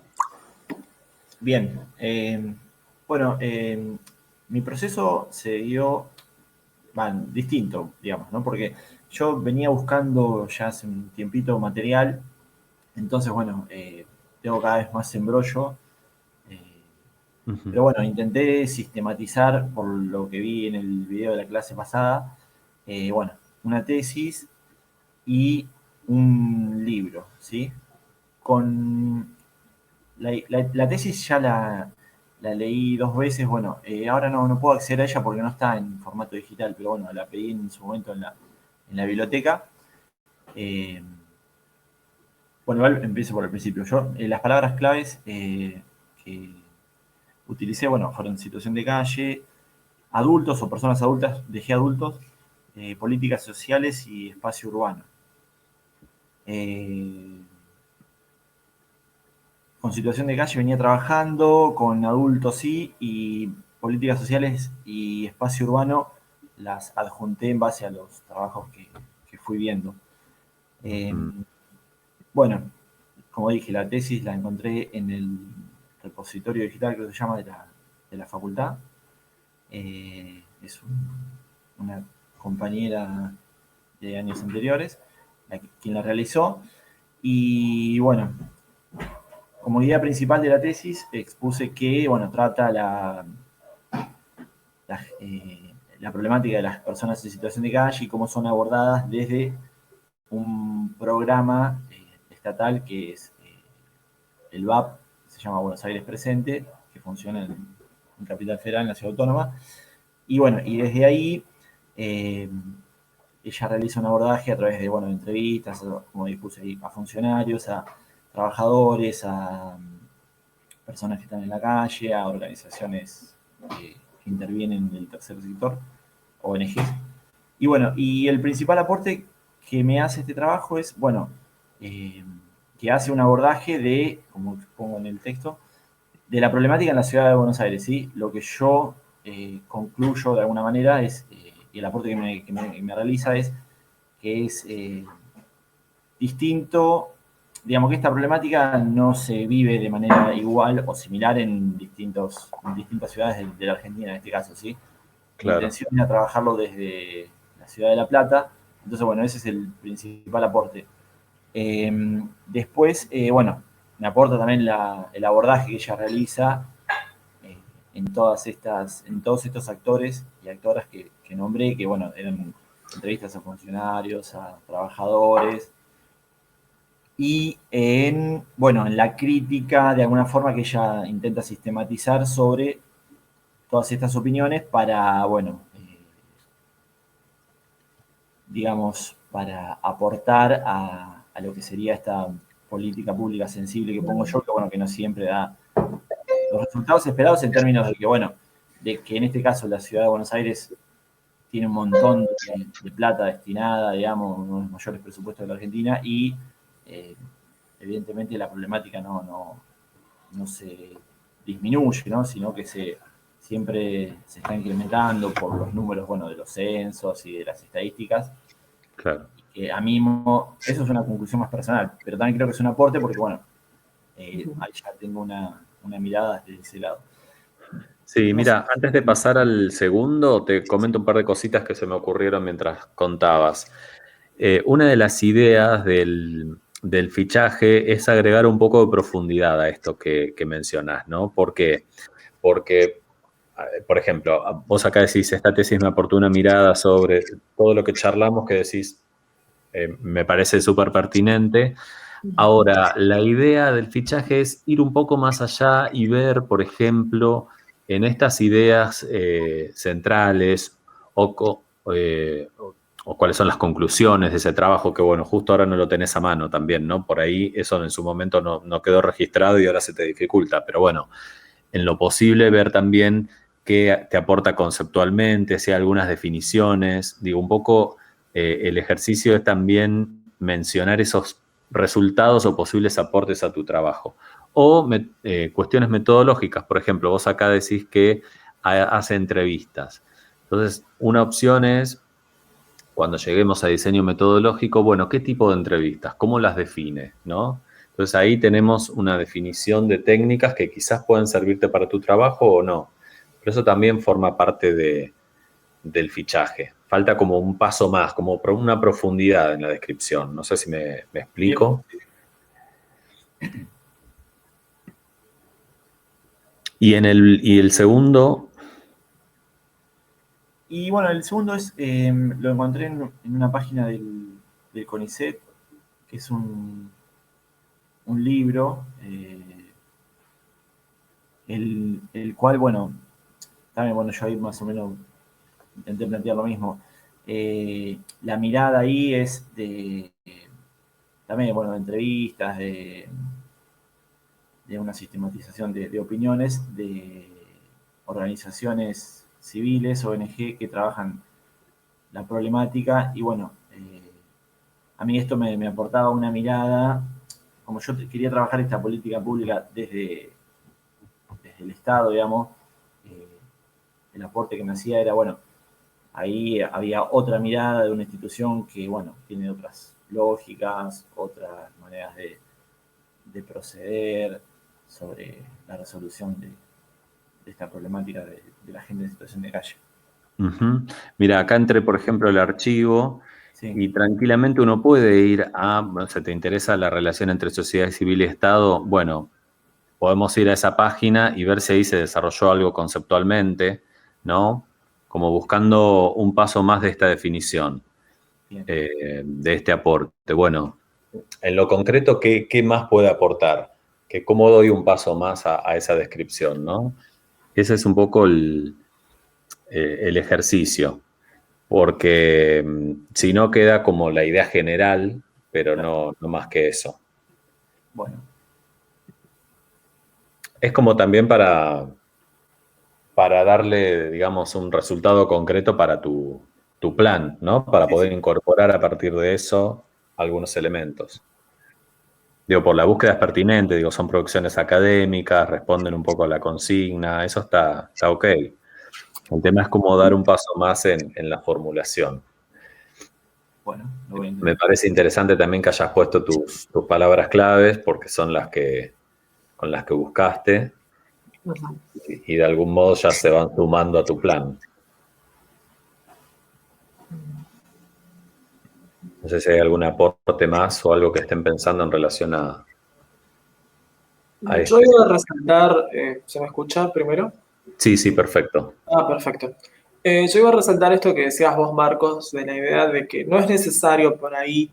Bien, bueno, mi proceso se dio distinto, digamos, ¿no? Porque yo venía buscando ya hace un tiempito material, entonces, bueno, tengo cada vez más embrollo, pero bueno, intenté sistematizar por lo que vi en el video de la clase pasada, bueno, una tesis y un libro, ¿sí? Con la tesis ya la leí 2 veces, bueno, ahora no puedo acceder a ella porque no está en formato digital, pero bueno, la pedí en su momento en la biblioteca. Bueno, igual empiezo por el principio. Yo, las palabras claves que utilicé, bueno, fueron situación de calle, adultos o personas adultas, dejé adultos, políticas sociales y espacio urbano. Con situación de calle venía trabajando, con adultos sí, y políticas sociales y espacio urbano las adjunté en base a los trabajos que fui viendo. Bueno, como dije, la tesis la encontré en el repositorio digital, creo que se llama, de la facultad. Es una compañera de años anteriores quien la realizó. Y bueno, como idea principal de la tesis expuse que, bueno, trata la problemática de las personas en situación de calle y cómo son abordadas desde un programa estatal que es el VAP, se llama Buenos Aires Presente, que funciona en Capital Federal, en la ciudad autónoma. Y bueno, y desde ahí ella realiza un abordaje a través de, bueno, de entrevistas, como dispuse ahí, a funcionarios, a trabajadores, a personas que están en la calle, a organizaciones que intervienen del tercer sector, ONGs. Y bueno, y el principal aporte que me hace este trabajo es, bueno, que hace un abordaje de, como pongo en el texto, de la problemática en la ciudad de Buenos Aires, ¿sí? Lo que yo concluyo de alguna manera es, y el aporte que me realiza es que es distinto, digamos que esta problemática no se vive de manera igual o similar en distintas ciudades de la Argentina, en este caso, ¿sí? Claro. Mi intención era trabajarlo desde la ciudad de La Plata, entonces, bueno, ese es el principal aporte. Después, bueno, me aporta también el abordaje que ella realiza en todos estos actores y actoras que nombré, que bueno, eran entrevistas a funcionarios, a trabajadores, y en la crítica, de alguna forma, que ella intenta sistematizar sobre todas estas opiniones para, digamos, para aportar a lo que sería esta política pública sensible que pongo yo, que bueno, que no siempre da los resultados esperados en términos de que, de que en este caso la ciudad de Buenos Aires tiene un montón de plata destinada, digamos, uno de los mayores presupuestos de la Argentina, y evidentemente la problemática no se disminuye, ¿no? Sino que siempre se está incrementando por los números, de los censos y de las estadísticas. Claro. Que a mí, eso es una conclusión más personal, pero también creo que es un aporte porque, ahí ya tengo una mirada desde ese lado. Sí, mira, antes de pasar al segundo, te comento un par de cositas que se me ocurrieron mientras contabas. Una de las ideas del fichaje es agregar un poco de profundidad a esto que mencionás, ¿no? ¿Por qué? Porque, por ejemplo, vos acá decís, esta tesis me aportó una mirada sobre todo lo que charlamos, que decís, me parece súper pertinente. Ahora, la idea del fichaje es ir un poco más allá y ver, por ejemplo, en estas ideas centrales o cuáles son las conclusiones de ese trabajo, que justo ahora no lo tenés a mano también, ¿no? Por ahí eso en su momento no quedó registrado y ahora se te dificulta, pero en lo posible ver también qué te aporta conceptualmente, si hay algunas definiciones, digo, un poco el ejercicio es también mencionar esos resultados o posibles aportes a tu trabajo. O cuestiones metodológicas, por ejemplo, vos acá decís que hace entrevistas. Entonces, una opción es, cuando lleguemos a diseño metodológico, ¿qué tipo de entrevistas? ¿Cómo las define? ¿No? Entonces, ahí tenemos una definición de técnicas que quizás pueden servirte para tu trabajo o no. Pero eso también forma parte del fichaje. Falta como un paso más, como una profundidad en la descripción. No sé si me explico. Y el segundo. Y el segundo lo encontré en una página del CONICET, que es un libro, el cual, también, yo ahí más o menos intenté plantear lo mismo. La mirada ahí es también, de entrevistas, de una sistematización de opiniones de organizaciones civiles, ONG, que trabajan la problemática. Y a mí esto me aportaba una mirada, como yo quería trabajar esta política pública desde el Estado, digamos, el aporte que me hacía era, ahí había otra mirada de una institución que, tiene otras lógicas, otras maneras de proceder sobre la resolución de esta problemática de la gente en situación de calle. Uh-huh. Mira, acá entré, por ejemplo, el archivo, sí, y tranquilamente uno puede ir si te interesa la relación entre sociedad civil y Estado, podemos ir a esa página y ver si ahí se desarrolló algo conceptualmente, ¿no? Como buscando un paso más de esta definición, de este aporte. En lo concreto, ¿qué más puede aportar? ¿Cómo doy un paso más a esa descripción, ¿no? Ese es un poco el ejercicio, porque si no queda como la idea general, pero no más que eso. Es como también para darle, digamos, un resultado concreto para tu plan, ¿no? Para poder incorporar a partir de eso algunos elementos. Por la búsqueda es pertinente, son producciones académicas, responden un poco a la consigna, eso está ok. El tema es cómo dar un paso más en la formulación. Me parece interesante también que hayas puesto tus palabras claves, porque son con las que buscaste, y de algún modo ya se van sumando a tu plan. No sé si hay algún aporte más o algo que estén pensando en relación a Ahí Yo iba a resaltar, ¿se me escucha primero? sí, perfecto. Perfecto. Yo iba a resaltar esto que decías vos, Marcos, de la idea de que no es necesario por ahí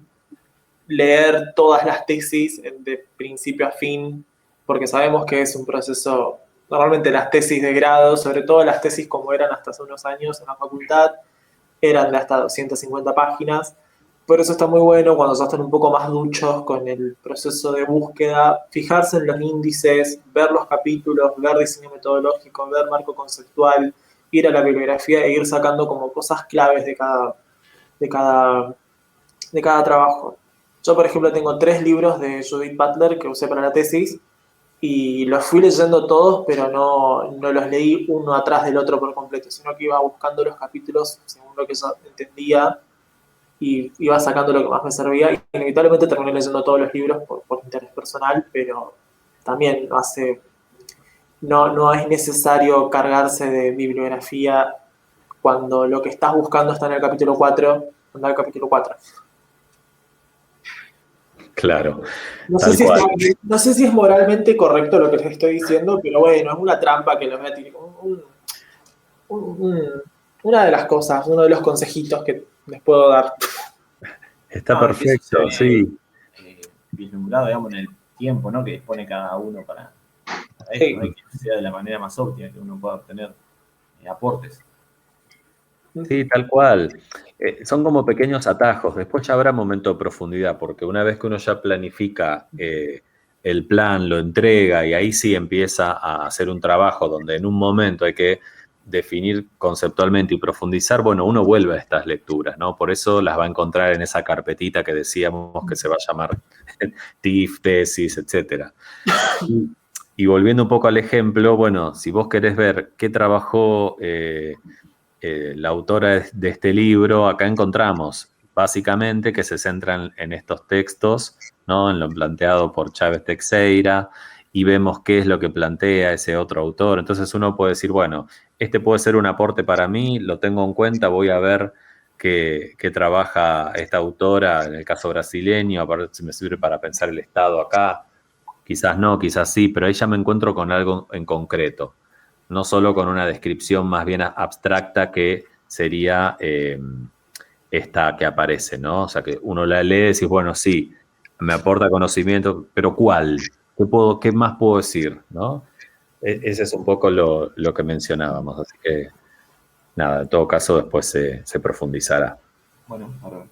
leer todas las tesis de principio a fin, porque sabemos que es un proceso, normalmente las tesis de grado, sobre todo las tesis como eran hasta hace unos años en la facultad, eran de hasta 250 páginas. Por eso está muy bueno cuando ya están un poco más duchos con el proceso de búsqueda, fijarse en los índices, ver los capítulos, ver diseño metodológico, ver marco conceptual, ir a la bibliografía e ir sacando como cosas claves de cada, de cada trabajo. Yo, por ejemplo, tengo 3 libros de Judith Butler que usé para la tesis y los fui leyendo todos, pero no los leí uno atrás del otro por completo, sino que iba buscando los capítulos según lo que yo entendía y iba sacando lo que más me servía. Y inevitablemente terminé leyendo todos los libros por interés personal, pero también no es necesario cargarse de bibliografía cuando lo que estás buscando está en el capítulo 4, anda al capítulo 4. Claro. No Tal sé, cual. no sé si es moralmente correcto lo que les estoy diciendo, pero bueno, es una trampa que les voy a tirar. Una de las cosas, uno de los consejitos que les puedo dar. Está No, perfecto, que eso se ve, sí. vislumbrado, digamos, en el tiempo, ¿no? Que dispone cada uno para esto, Sí. ¿no? Y que sea de la manera más óptima, que uno pueda obtener aportes. Sí, tal cual. Son como pequeños atajos. Después ya habrá momento de profundidad, porque una vez que uno ya planifica el plan, lo entrega y ahí sí empieza a hacer un trabajo donde en un momento hay que definir conceptualmente y profundizar, bueno, uno vuelve a estas lecturas, ¿no? Por eso las va a encontrar en esa carpetita que decíamos que se va a llamar TIF, tesis, etcétera. Y volviendo un poco al ejemplo, bueno, si vos querés ver qué trabajó la autora de este libro, acá encontramos básicamente que se centran en estos textos, ¿no? En lo planteado por Chávez Teixeira, y vemos qué es lo que plantea ese otro autor. Entonces uno puede decir, bueno, este puede ser un aporte para mí, lo tengo en cuenta, voy a ver qué trabaja esta autora, en el caso brasileño, a ver si me sirve para pensar el Estado acá. Quizás no, quizás sí, pero ahí ya me encuentro con algo en concreto, no solo con una descripción más bien abstracta que sería esta que aparece, ¿no? O sea, que uno la lee y decís, bueno, sí, me aporta conocimiento, pero ¿cuál? ¿Qué más puedo decir? ¿No? Ese es un poco lo que mencionábamos, así que nada, en todo caso después se profundizará. Bueno, ahora.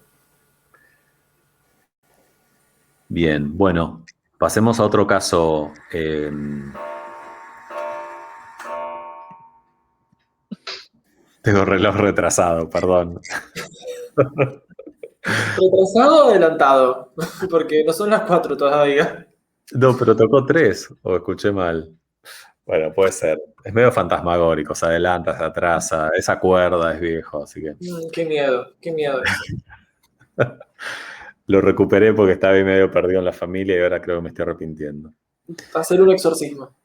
Bien, bueno, pasemos a otro caso. Tengo reloj retrasado, perdón. ¿Retrasado o adelantado? Porque no son las 4 todavía. No, pero tocó 3, o escuché mal. Bueno, puede ser. Es medio fantasmagórico, se adelanta, se atrasa, esa cuerda es viejo, así que Qué miedo eso. lo recuperé porque estaba ahí medio perdido en la familia y ahora creo que me estoy arrepintiendo. Hacer un exorcismo.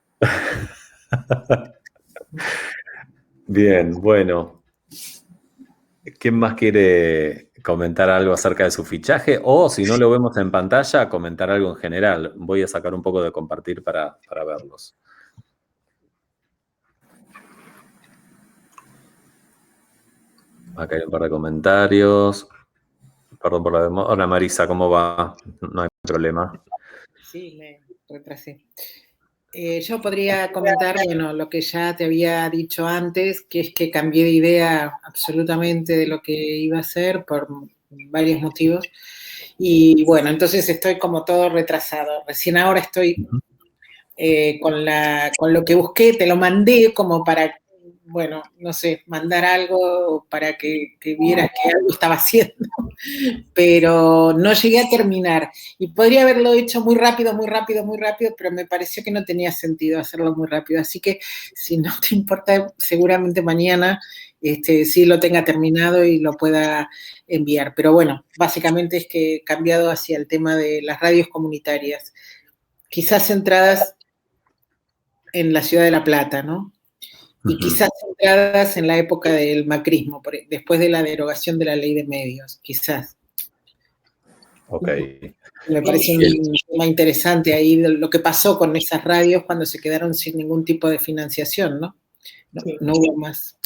Bien, bueno. ¿Quién más quiere comentar algo acerca de su fichaje? O si no lo vemos en pantalla, comentar algo en general. Voy a sacar un poco de compartir para verlos. Acá hay un par de comentarios. Perdón por la demora. Hola Marisa, ¿cómo va? No hay problema. Sí, me retrasé. Yo podría comentar, bueno, lo que ya te había dicho antes, que es que cambié de idea absolutamente de lo que iba a hacer por varios motivos. Y bueno, entonces estoy como todo retrasado. Recién ahora estoy con lo que busqué, te lo mandé como para, bueno, no sé, mandar algo para que vieras que algo estaba haciendo, pero no llegué a terminar. Y podría haberlo hecho muy rápido, pero me pareció que no tenía sentido hacerlo muy rápido. Así que, si no te importa, seguramente mañana sí lo tenga terminado y lo pueda enviar. Pero bueno, básicamente es que he cambiado hacia el tema de las radios comunitarias, quizás centradas en la ciudad de La Plata, ¿no? Y quizás centradas en la época del macrismo, después de la derogación de la ley de medios, quizás. Ok. Me parece un tema interesante ahí lo que pasó con esas radios cuando se quedaron sin ningún tipo de financiación, ¿no? No hubo más.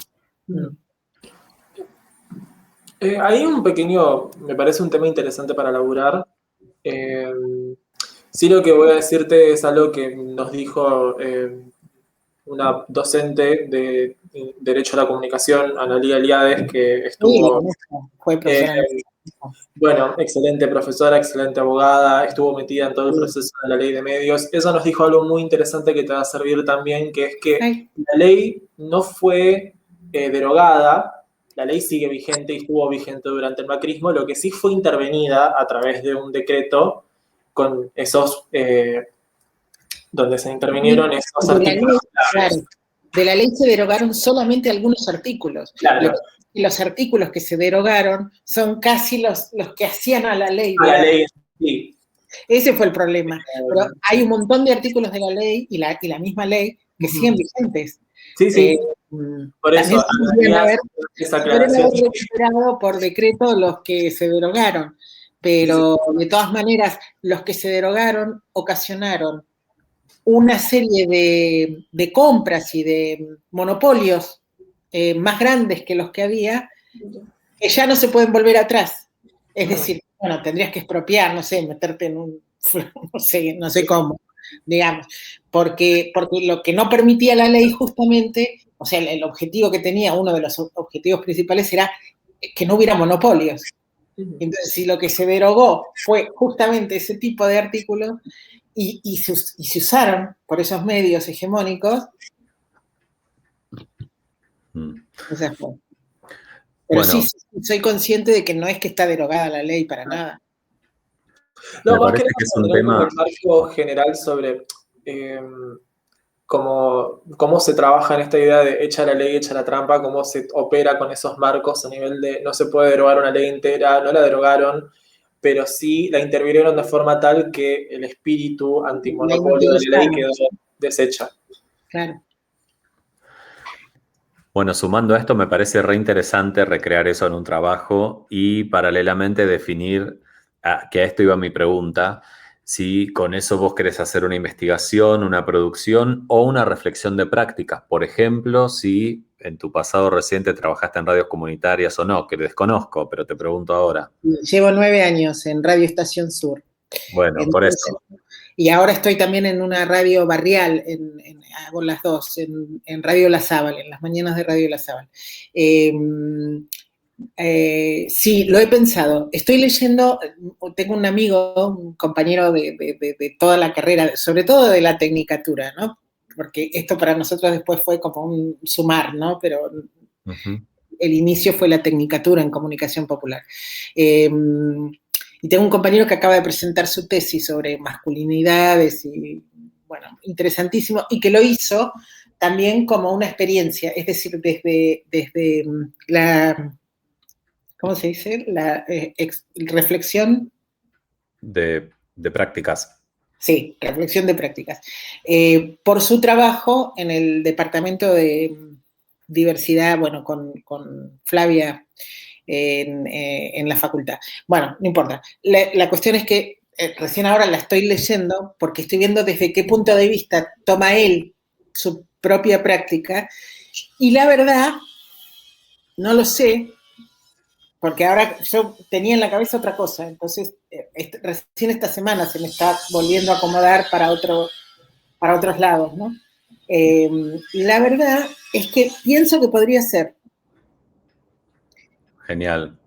Hay un pequeño, me parece un tema interesante para laburar. Sí, lo que voy a decirte es algo que nos dijo una docente de Derecho a la Comunicación, Analía Eliades, que estuvo, fue profesora. bueno, excelente profesora, excelente abogada, estuvo metida en todo el proceso de la ley de medios. Ella nos dijo algo muy interesante que te va a servir también, que es que la ley no fue derogada, la ley sigue vigente y estuvo vigente durante el macrismo, lo que sí fue intervenida a través de un decreto con esos, donde se intervinieron esos artículos. Claro, de la ley se derogaron solamente algunos artículos. Claro. Los artículos que se derogaron son casi los que hacían a la ley. A la ley, sí. Ese fue el problema. Pero hay un montón de artículos de la ley y la misma ley que siguen vigentes. Sí, sí. Por eso, podrían haber recuperado por decreto los que se derogaron. Pero de todas maneras, los que se derogaron ocasionaron una serie de compras y de monopolios más grandes que los que había, que ya no se pueden volver atrás. Es decir, bueno, tendrías que expropiar, no sé, meterte en un, no sé cómo, digamos, porque lo que no permitía la ley justamente, o sea, el objetivo que tenía, uno de los objetivos principales era que no hubiera monopolios. Entonces, si lo que se derogó fue justamente ese tipo de artículos y se usaron por esos medios hegemónicos, o sea, fue. Pero bueno, sí, soy consciente de que no es que está derogada la ley para nada. No, más que es un tema un marco general sobre cómo se trabaja en esta idea de echa la ley, echa la trampa, cómo se opera con esos marcos a nivel de no se puede derogar una ley entera, no la derogaron, pero sí la intervinieron de forma tal que el espíritu antimonopolio de la ley quedó deshecha. Claro. Bueno, sumando a esto, me parece re interesante recrear eso en un trabajo y paralelamente definir, que a esto iba mi pregunta, si con eso vos querés hacer una investigación, una producción o una reflexión de prácticas. Por ejemplo, si en tu pasado reciente trabajaste en radios comunitarias o no, que desconozco, pero te pregunto ahora. Llevo 9 años en Radio Estación Sur. Bueno, entonces, por eso. Y ahora estoy también en una radio barrial, hago las dos, en Radio La Sábal, en las mañanas de Radio La Sábal. Sí, lo he pensado. Estoy leyendo, tengo un amigo, un compañero de toda la carrera, sobre todo de la tecnicatura, ¿no? Porque esto para nosotros después fue como un sumar, ¿no? Pero el inicio fue la tecnicatura en comunicación popular. Y tengo un compañero que acaba de presentar su tesis sobre masculinidades y, bueno, interesantísimo, y que lo hizo también como una experiencia, es decir, desde la, ¿cómo se dice? La reflexión. De prácticas. Sí, reflexión de prácticas. Por su trabajo en el departamento de diversidad, bueno, con Flavia, en la facultad. Bueno, no importa. La cuestión es que recién ahora la estoy leyendo porque estoy viendo desde qué punto de vista toma él su propia práctica y la verdad, no lo sé, porque ahora yo tenía en la cabeza otra cosa, entonces recién esta semana se me está volviendo a acomodar para otros lados, ¿no? La verdad es que pienso que podría ser. Genial.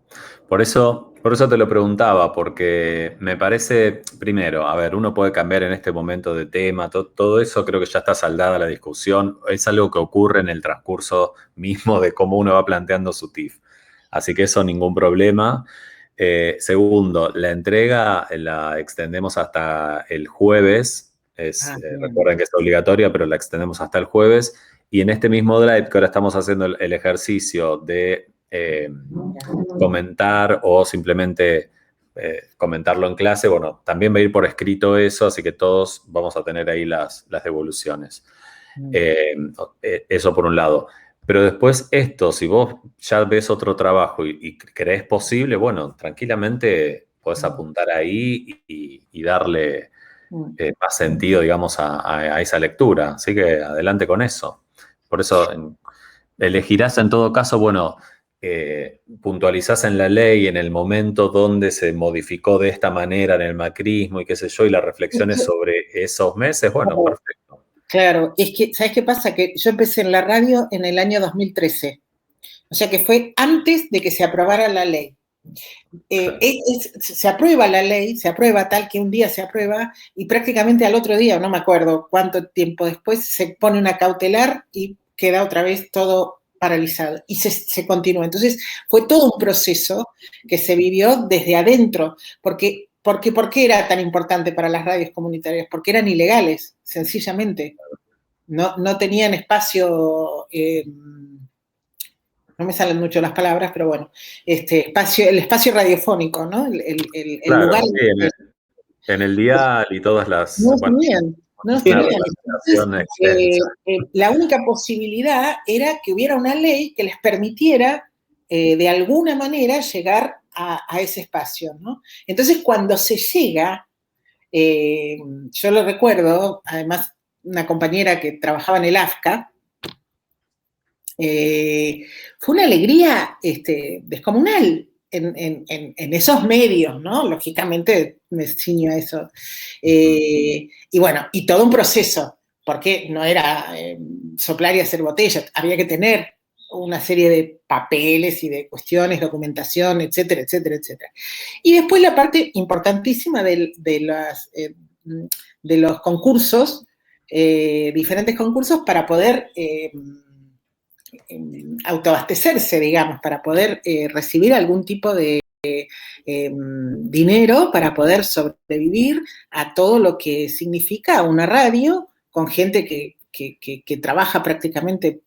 Por eso te lo preguntaba, porque me parece, primero, a ver, uno puede cambiar en este momento de tema, todo eso creo que ya está saldada la discusión, es algo que ocurre en el transcurso mismo de cómo uno va planteando su TIF. Así que eso ningún problema. Segundo, la entrega la extendemos hasta el jueves, recuerden que es obligatoria, pero la extendemos hasta el jueves, y en este mismo Drive que ahora estamos haciendo el ejercicio de comentar o simplemente comentarlo en clase, bueno, también va a ir por escrito eso, así que todos vamos a tener ahí las devoluciones. Eso por un lado. Pero después esto, si vos ya ves otro trabajo y crees posible, bueno, tranquilamente podés apuntar ahí y darle Mm. más sentido, digamos, a esa lectura. Así que adelante con eso. Por eso elegirás en todo caso, bueno, puntualizás en la ley, en el momento donde se modificó de esta manera en el macrismo y qué sé yo, y las reflexiones sobre esos meses, bueno, perfecto. Claro, es que, ¿sabes qué pasa? Que yo empecé en la radio en el año 2013, o sea que fue antes de que se aprobara la ley. Se aprueba la ley, se aprueba tal que un día se aprueba y prácticamente al otro día, no me acuerdo cuánto tiempo después, se pone una cautelar y queda otra vez todo paralizado y se continúa. Entonces fue todo un proceso que se vivió desde adentro, ¿por qué era tan importante para las radios comunitarias? Porque eran ilegales, sencillamente. No tenían espacio, no me salen mucho las palabras, pero bueno, el espacio radiofónico, ¿no? El Claro, lugar. sí, en el dial y todas las... No bueno, tenían, no una tenían. reglamentación Entonces, extensa. la única posibilidad era que hubiera una ley que les permitiera de alguna manera llegar a ese espacio, ¿no? Entonces, cuando se llega, yo lo recuerdo, además, una compañera que trabajaba en el AFCA, fue una alegría descomunal en esos medios, ¿no? Lógicamente me ciño a eso. Y bueno, y todo un proceso, porque no era soplar y hacer botellas, había que tener una serie de papeles y de cuestiones, documentación, etcétera, etcétera, etcétera. Y después la parte importantísima de los concursos, diferentes concursos para poder autoabastecerse, digamos, para poder recibir algún tipo de dinero para poder sobrevivir a todo lo que significa una radio con gente que trabaja prácticamente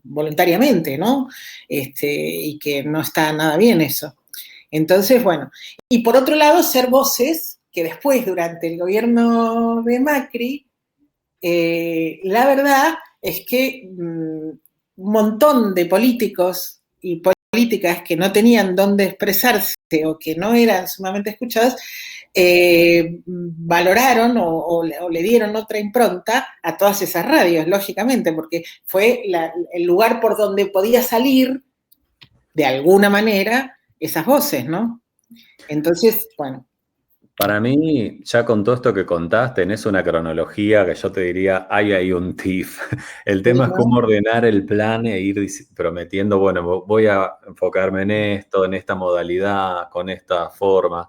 voluntariamente, ¿no? Y que no está nada bien eso. Entonces, bueno, y por otro lado, ser voces que después, durante el gobierno de Macri, la verdad es que un montón de políticos y políticas que no tenían dónde expresarse o que no eran sumamente escuchados, valoraron o le dieron otra impronta a todas esas radios, lógicamente, porque fue el lugar por donde podía salir, de alguna manera, esas voces, ¿no? Entonces, bueno. Para mí, ya con todo esto que contás, tenés una cronología que yo te diría, hay ahí un TIF. El tema es cómo ordenar el plan e ir prometiendo, bueno, voy a enfocarme en esto, en esta modalidad, con esta forma,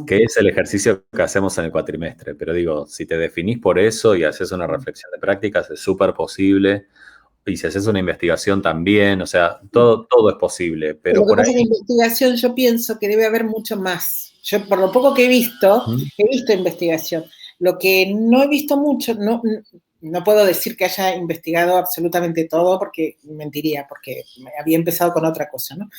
que es el ejercicio que hacemos en el cuatrimestre. Pero digo, si te definís por eso y haces una reflexión de prácticas, es súper posible. Y si haces una investigación también, o sea, todo es posible. Pero Lo que por pasa es ahí... que en investigación yo pienso que debe haber mucho más. Yo, por lo poco que he visto investigación. Lo que no he visto mucho, no puedo decir que haya investigado absolutamente todo, porque mentiría, porque había empezado con otra cosa, ¿no?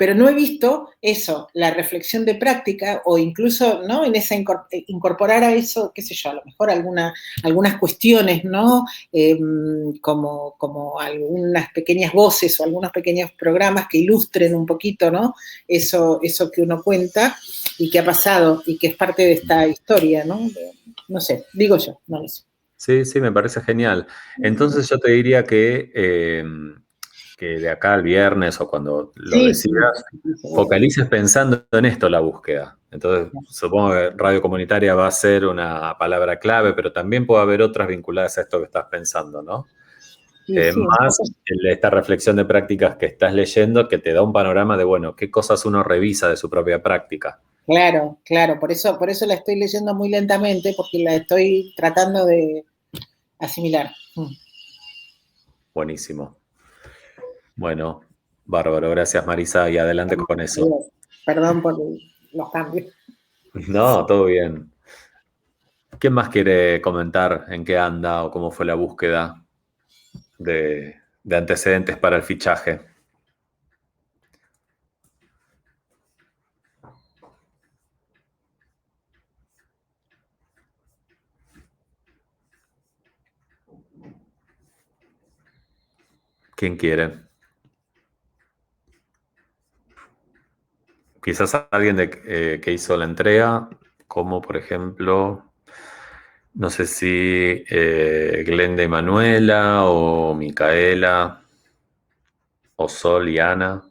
Pero no he visto eso, la reflexión de práctica o incluso, ¿no? En esa incorporar a eso, qué sé yo, a lo mejor algunas cuestiones, ¿no? Como algunas pequeñas voces o algunos pequeños programas que ilustren un poquito, ¿no? Eso que uno cuenta y que ha pasado y que es parte de esta historia, ¿no? No sé, digo yo, no lo sé. Sí, me parece genial. Entonces yo te diría que de acá al viernes o cuando lo decidas, focalices pensando en esto la búsqueda. Entonces, supongo que radio comunitaria va a ser una palabra clave, pero también puede haber otras vinculadas a esto que estás pensando, ¿no? Más esta reflexión de prácticas que estás leyendo que te da un panorama de, bueno, qué cosas uno revisa de su propia práctica. Claro, por eso la estoy leyendo muy lentamente, porque la estoy tratando de asimilar. Buenísimo. Bueno, bárbaro, gracias Marisa, y adelante con eso. Perdón por los cambios. No, todo bien. ¿Quién más quiere comentar en qué anda o cómo fue la búsqueda de antecedentes para el fichaje? ¿Quién quiere? quizás alguien que hizo la entrega, como por ejemplo, no sé si Glenda y Manuela, o Micaela, o Sol y Ana.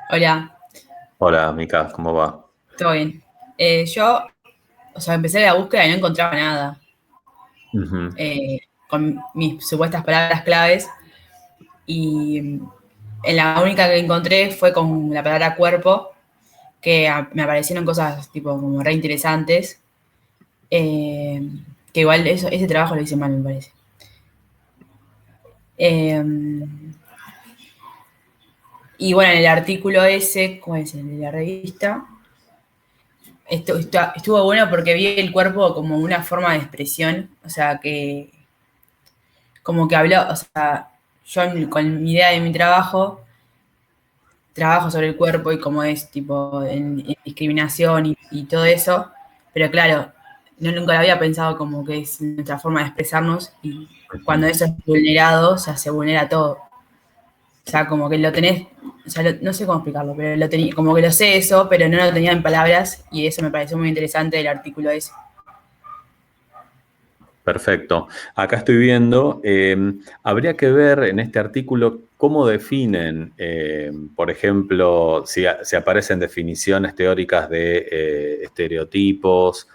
Hola, Hola, Mica, ¿cómo va? ¿todo bien? Yo, o sea, empecé la búsqueda y no encontraba nada Ujú. con mis supuestas palabras claves y en la única que encontré fue con la palabra cuerpo, que me aparecieron cosas tipo como re interesantes, eh, que igual ese trabajo lo hice mal, me parece. Eh, y bueno, en el artículo ese, ¿cuál es el de la revista? Estuvo bueno porque vi el cuerpo como una forma de expresión, o sea, que como que habló, o sea, yo con mi idea de mi trabajo sobre el cuerpo y cómo es tipo en discriminación y todo eso, pero claro, nunca lo había pensado como que es nuestra forma de expresarnos y cuando eso es vulnerado, o sea, se vulnera todo. O sea, como que lo tenés, o sea, no sé cómo explicarlo, pero lo tenía, como que lo sé eso, pero no lo tenía en palabras y eso me pareció muy interesante del artículo ese. Perfecto. Acá estoy viendo, habría que ver en este artículo cómo definen, por ejemplo, si aparecen definiciones teóricas de estereotipos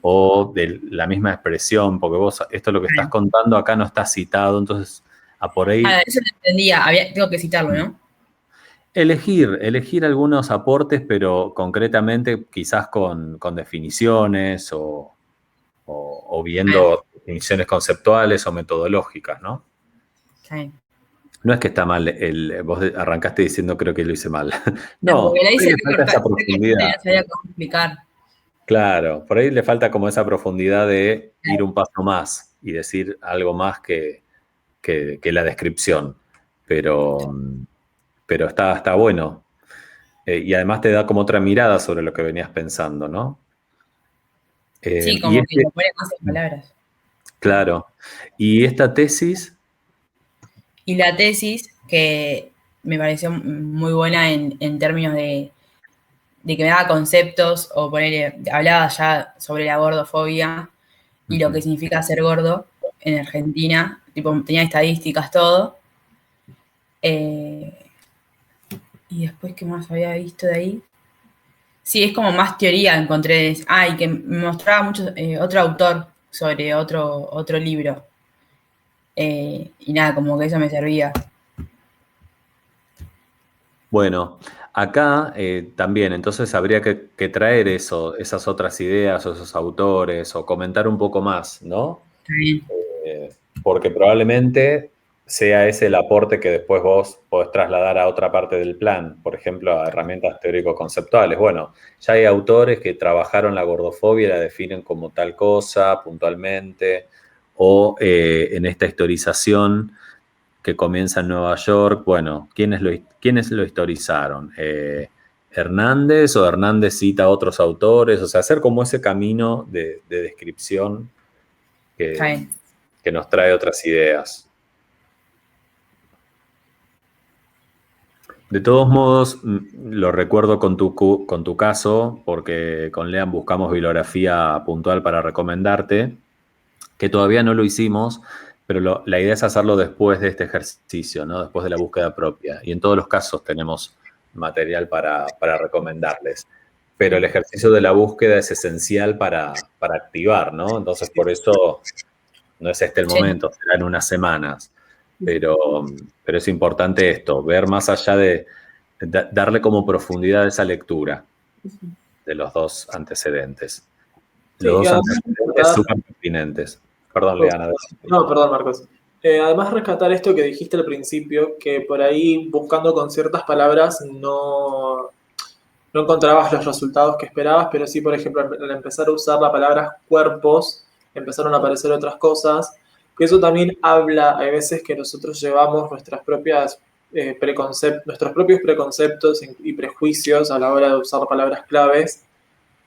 o de la misma expresión, porque vos, esto lo que estás contando acá no está citado, entonces a por ahí Ah, eso lo entendía, tengo que citarlo, ¿no? elegir algunos aportes, pero concretamente quizás con definiciones o viendo definiciones conceptuales o metodológicas, ¿no? Está bien. No es que está mal, vos arrancaste diciendo creo que lo hice mal. No, No, porque la por ahí hice le falta esa corta y no profundidad. sabía cómo explicar. Claro, por ahí le falta como esa profundidad de ir un paso más y decir algo más que la descripción. Pero, pero está bueno. Y además te da como otra mirada sobre lo que venías pensando, ¿no? Sí, Y como que lo pone más en palabras. claro. Y esta tesis, Y la tesis, que me pareció muy buena en términos de que me daba conceptos o hablaba ya sobre la gordofobia y lo que significa ser gordo en Argentina, tipo, tenía estadísticas, todo. Y después, ¿qué más había visto de ahí? Sí, es como más teoría encontré. Y que me mostraba mucho otro autor sobre otro libro. Y nada, como que eso me servía. bueno, acá también, entonces habría que traer esas otras ideas o esos autores o comentar un poco más, ¿no? Está bien. Porque probablemente sea ese el aporte que después vos podés trasladar a otra parte del plan, por ejemplo, a herramientas teórico-conceptuales. Bueno, ya hay autores que trabajaron la gordofobia y la definen como tal cosa puntualmente, o en esta historización que comienza en Nueva York, bueno, ¿quiénes lo historizaron? ¿Hernández o Hernández cita a otros autores? O sea, hacer como ese camino de descripción Está que, bien. que nos trae otras ideas. De todos modos, lo recuerdo con tu caso, porque con Lean buscamos bibliografía puntual para recomendarte, que todavía no lo hicimos, pero la idea es hacerlo después de este ejercicio, ¿no? Después de la búsqueda propia. Y en todos los casos tenemos material para recomendarles. Pero el ejercicio de la búsqueda es esencial para activar, ¿no? Entonces, por eso no es este el Sí. momento, será en unas semanas. Pero es importante esto, ver más allá de darle como profundidad a esa lectura de los dos antecedentes. Sí, Los y dos además antecedentes súper pertinentes. Perdón, Leana. No, perdón, Marcos. Además, rescatar esto que dijiste al principio, que por ahí buscando con ciertas palabras no encontrabas los resultados que esperabas, pero sí, por ejemplo, al empezar a usar la palabra cuerpos, empezaron a aparecer otras cosas, que eso también habla, hay veces que nosotros llevamos nuestros propios preconceptos y prejuicios a la hora de usar palabras claves,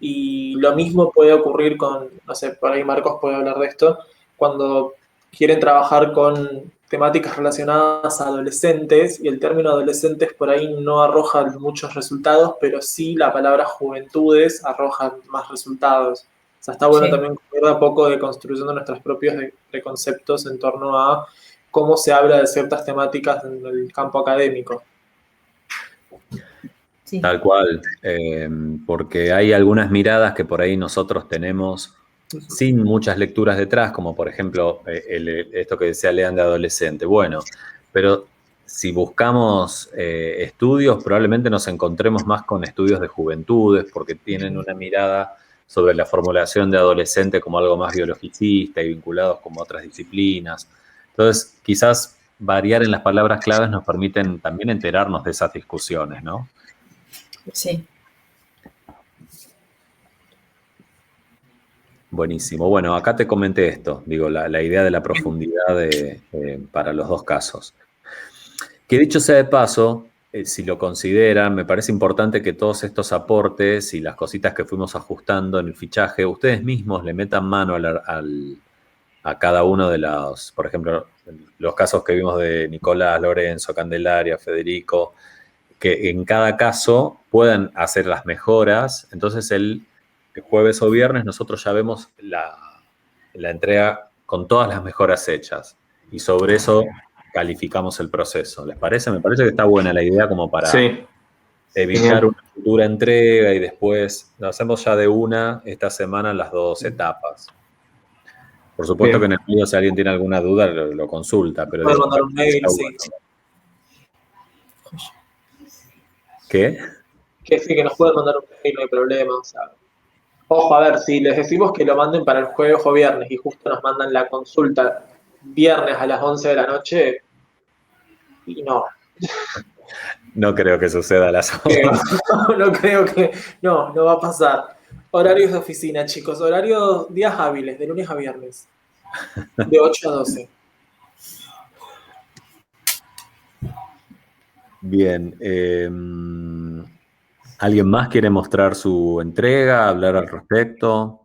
y lo mismo puede ocurrir con, no sé, por ahí Marcos puede hablar de esto, cuando quieren trabajar con temáticas relacionadas a adolescentes, y el término adolescentes por ahí no arroja muchos resultados, pero sí la palabra juventudes arroja más resultados. O sea, está bueno Sí. también ir de a poco deconstruyendo nuestros propios preconceptos en torno a cómo se habla de ciertas temáticas en el campo académico. Sí. Tal cual, porque hay algunas miradas que por ahí nosotros tenemos sin muchas lecturas detrás, como por ejemplo esto que decía Lean de adolescente. Bueno, pero si buscamos estudios, probablemente nos encontremos más con estudios de juventudes, porque tienen una mirada sobre la formulación de adolescente como algo más biologicista y vinculados como a otras disciplinas. Entonces, quizás variar en las palabras claves nos permiten también enterarnos de esas discusiones, ¿no? Sí. Buenísimo. Bueno, acá te comenté esto, digo, la idea de la profundidad para los dos casos. Que dicho sea de paso, si lo consideran, me parece importante que todos estos aportes y las cositas que fuimos ajustando en el fichaje, ustedes mismos le metan mano a cada uno de los, por ejemplo, los casos que vimos de Nicolás, Lorenzo, Candelaria, Federico, que en cada caso puedan hacer las mejoras. Entonces el jueves o viernes nosotros ya vemos la entrega con todas las mejoras hechas y sobre eso calificamos el proceso. ¿Les parece? Me parece que está buena la idea como para evitar una futura entrega y después lo hacemos ya de una esta semana las dos etapas. Por supuesto que en el video si alguien tiene alguna duda lo consulta, pero Pueden mandar un mail, sí. ¿Qué? Que sí, que nos pueden mandar un mail, no hay problema. O sea, ojo, a ver, si les decimos que lo manden para el jueves o viernes y justo nos mandan la consulta viernes a las 11 de la noche, y no. No creo que suceda a las 11. No creo que... No va a pasar. Horarios de oficina, chicos. Horarios, días hábiles, de lunes a viernes. De 8 a 12. Bien. ¿Alguien más quiere mostrar su entrega, hablar al respecto?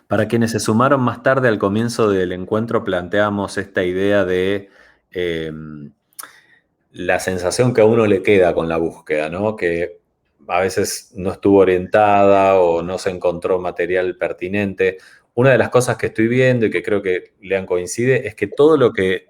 Para quienes se sumaron más tarde al comienzo del encuentro, planteamos esta idea de la sensación que a uno le queda con la búsqueda, ¿no? Que a veces no estuvo orientada o no se encontró material pertinente. Una de las cosas que estoy viendo y que creo que Lean coincide es que todo lo que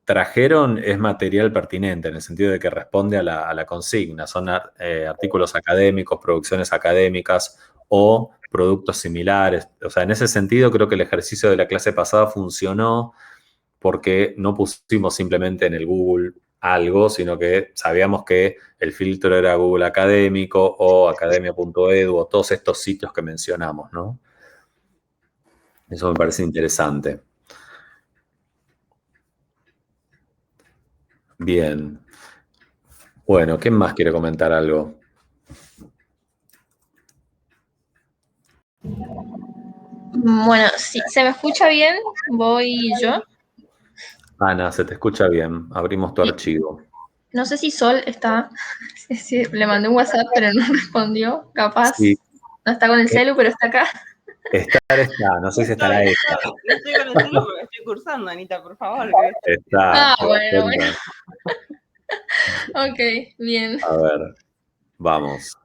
trajeron es material pertinente, en el sentido de que responde a la consigna. Son artículos académicos, producciones académicas o productos similares. O sea, en ese sentido creo que el ejercicio de la clase pasada funcionó porque no pusimos simplemente en el Google algo, sino que sabíamos que el filtro era Google Académico o academia.edu o todos estos sitios que mencionamos, ¿no? Eso me parece interesante. Bien. Bueno, ¿quién más quiere comentar algo? Bueno, si se me escucha bien, voy yo. Ana, se te escucha bien. Abrimos tu archivo. No sé si Sol está. Sí, le mandé un WhatsApp, pero no respondió. Capaz. Sí. No está con el celu, pero está acá. Está. No sé si estará esta. No estoy con el celu porque estoy cursando, Anita, por favor. Está. Bueno. Ok, bien. A ver, vamos.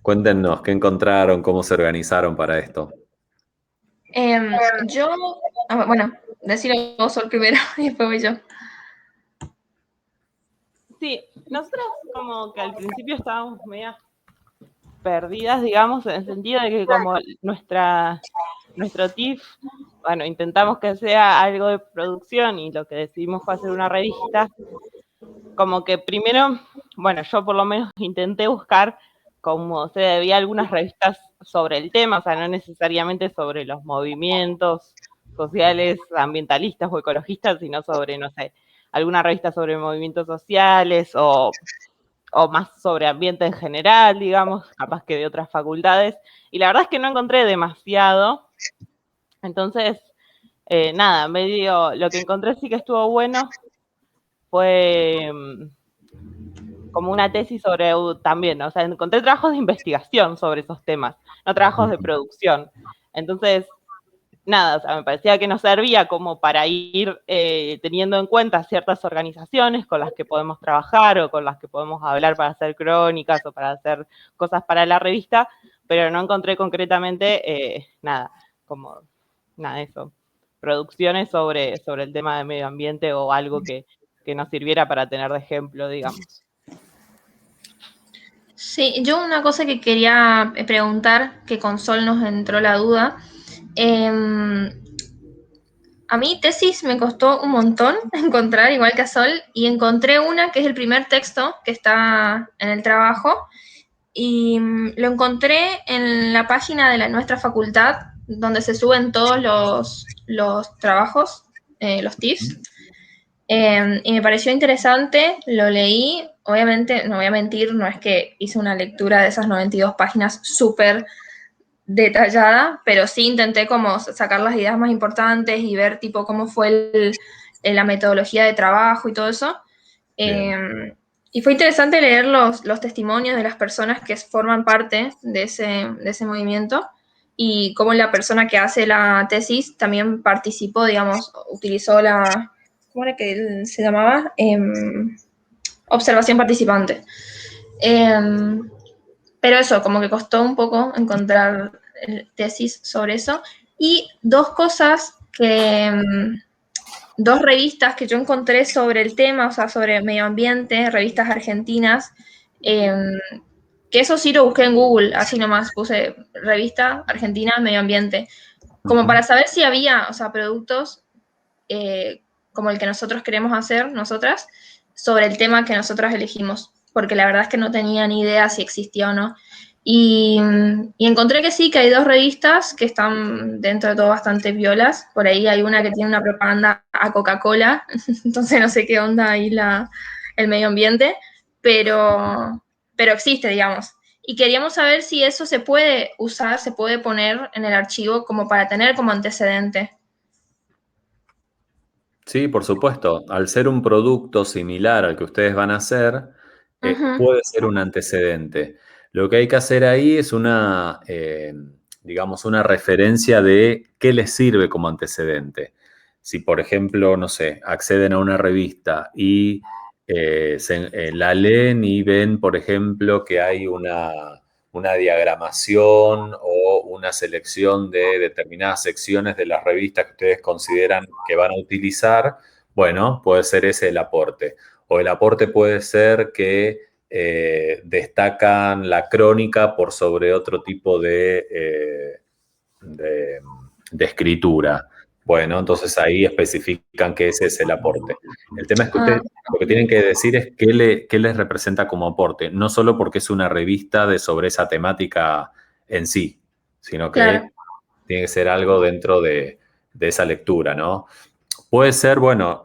Cuéntenos, ¿qué encontraron? ¿Cómo se organizaron para esto? Bueno, decirlo vos Sol primero y después voy yo. Sí, nosotros como que al principio estábamos medio perdidas, digamos, en el sentido de que como nuestro TIF, bueno, intentamos que sea algo de producción y lo que decidimos fue hacer una revista, como que primero, bueno, yo por lo menos intenté buscar como se debía algunas revistas sobre el tema, o sea, no necesariamente sobre los movimientos sociales, ambientalistas o ecologistas, sino sobre, no sé, alguna revista sobre movimientos sociales o más sobre ambiente en general, digamos, capaz que de otras facultades. Y la verdad es que no encontré demasiado. Entonces, nada, medio lo que encontré sí que estuvo bueno fue como una tesis sobre también, o sea, encontré trabajos de investigación sobre esos temas, no trabajos de producción. Entonces, nada, o sea, me parecía que nos servía como para ir teniendo en cuenta ciertas organizaciones con las que podemos trabajar o con las que podemos hablar para hacer crónicas o para hacer cosas para la revista, pero no encontré concretamente nada, eso, producciones sobre el tema de medio ambiente o algo que nos sirviera para tener de ejemplo, digamos. Sí, yo una cosa que quería preguntar, que con Sol nos entró la duda. A mí tesis me costó un montón encontrar, igual que a Sol, y encontré una que es el primer texto que está en el trabajo, y lo encontré en la página de nuestra facultad, donde se suben todos los trabajos, los TIFs. Y me pareció interesante, lo leí, obviamente, no voy a mentir, no es que hice una lectura de esas 92 páginas súper detallada, pero sí intenté como sacar las ideas más importantes y ver tipo cómo fue la metodología de trabajo y todo eso. Y fue interesante leer los testimonios de las personas que forman parte de ese movimiento y cómo la persona que hace la tesis también participó, digamos, utilizó ¿cómo era que se llamaba? Observación participante. Pero eso, como que costó un poco encontrar tesis sobre eso. Y dos revistas que yo encontré sobre el tema, o sea, sobre medio ambiente, revistas argentinas, que eso sí lo busqué en Google, así nomás, puse revista argentina medio ambiente, como para saber si había, o sea, productos como el que nosotros queremos hacer, nosotras, sobre el tema que nosotras elegimos, porque la verdad es que no tenía ni idea si existía o no. Y encontré que sí, que hay dos revistas que están dentro de todo bastante violas. Por ahí hay una que tiene una propaganda a Coca-Cola, entonces no sé qué onda ahí el medio ambiente, pero existe, digamos. Y queríamos saber si eso se puede usar, se puede poner en el archivo como para tener como antecedente. Sí, por supuesto. Al ser un producto similar al que ustedes van a hacer, puede ser un antecedente. Lo que hay que hacer ahí es digamos, una referencia de qué les sirve como antecedente. Si, por ejemplo, no sé, acceden a una revista y la leen y ven, por ejemplo, que hay una diagramación o una selección de determinadas secciones de las revistas que ustedes consideran que van a utilizar, bueno, puede ser ese el aporte. O el aporte puede ser que destacan la crónica por sobre otro tipo de escritura. Bueno, entonces ahí especifican que ese es el aporte. El tema es que ustedes lo que tienen que decir es qué les representa como aporte, no solo porque es una revista sobre esa temática en sí, sino que tiene que ser algo dentro de esa lectura, ¿no? Puede ser, bueno,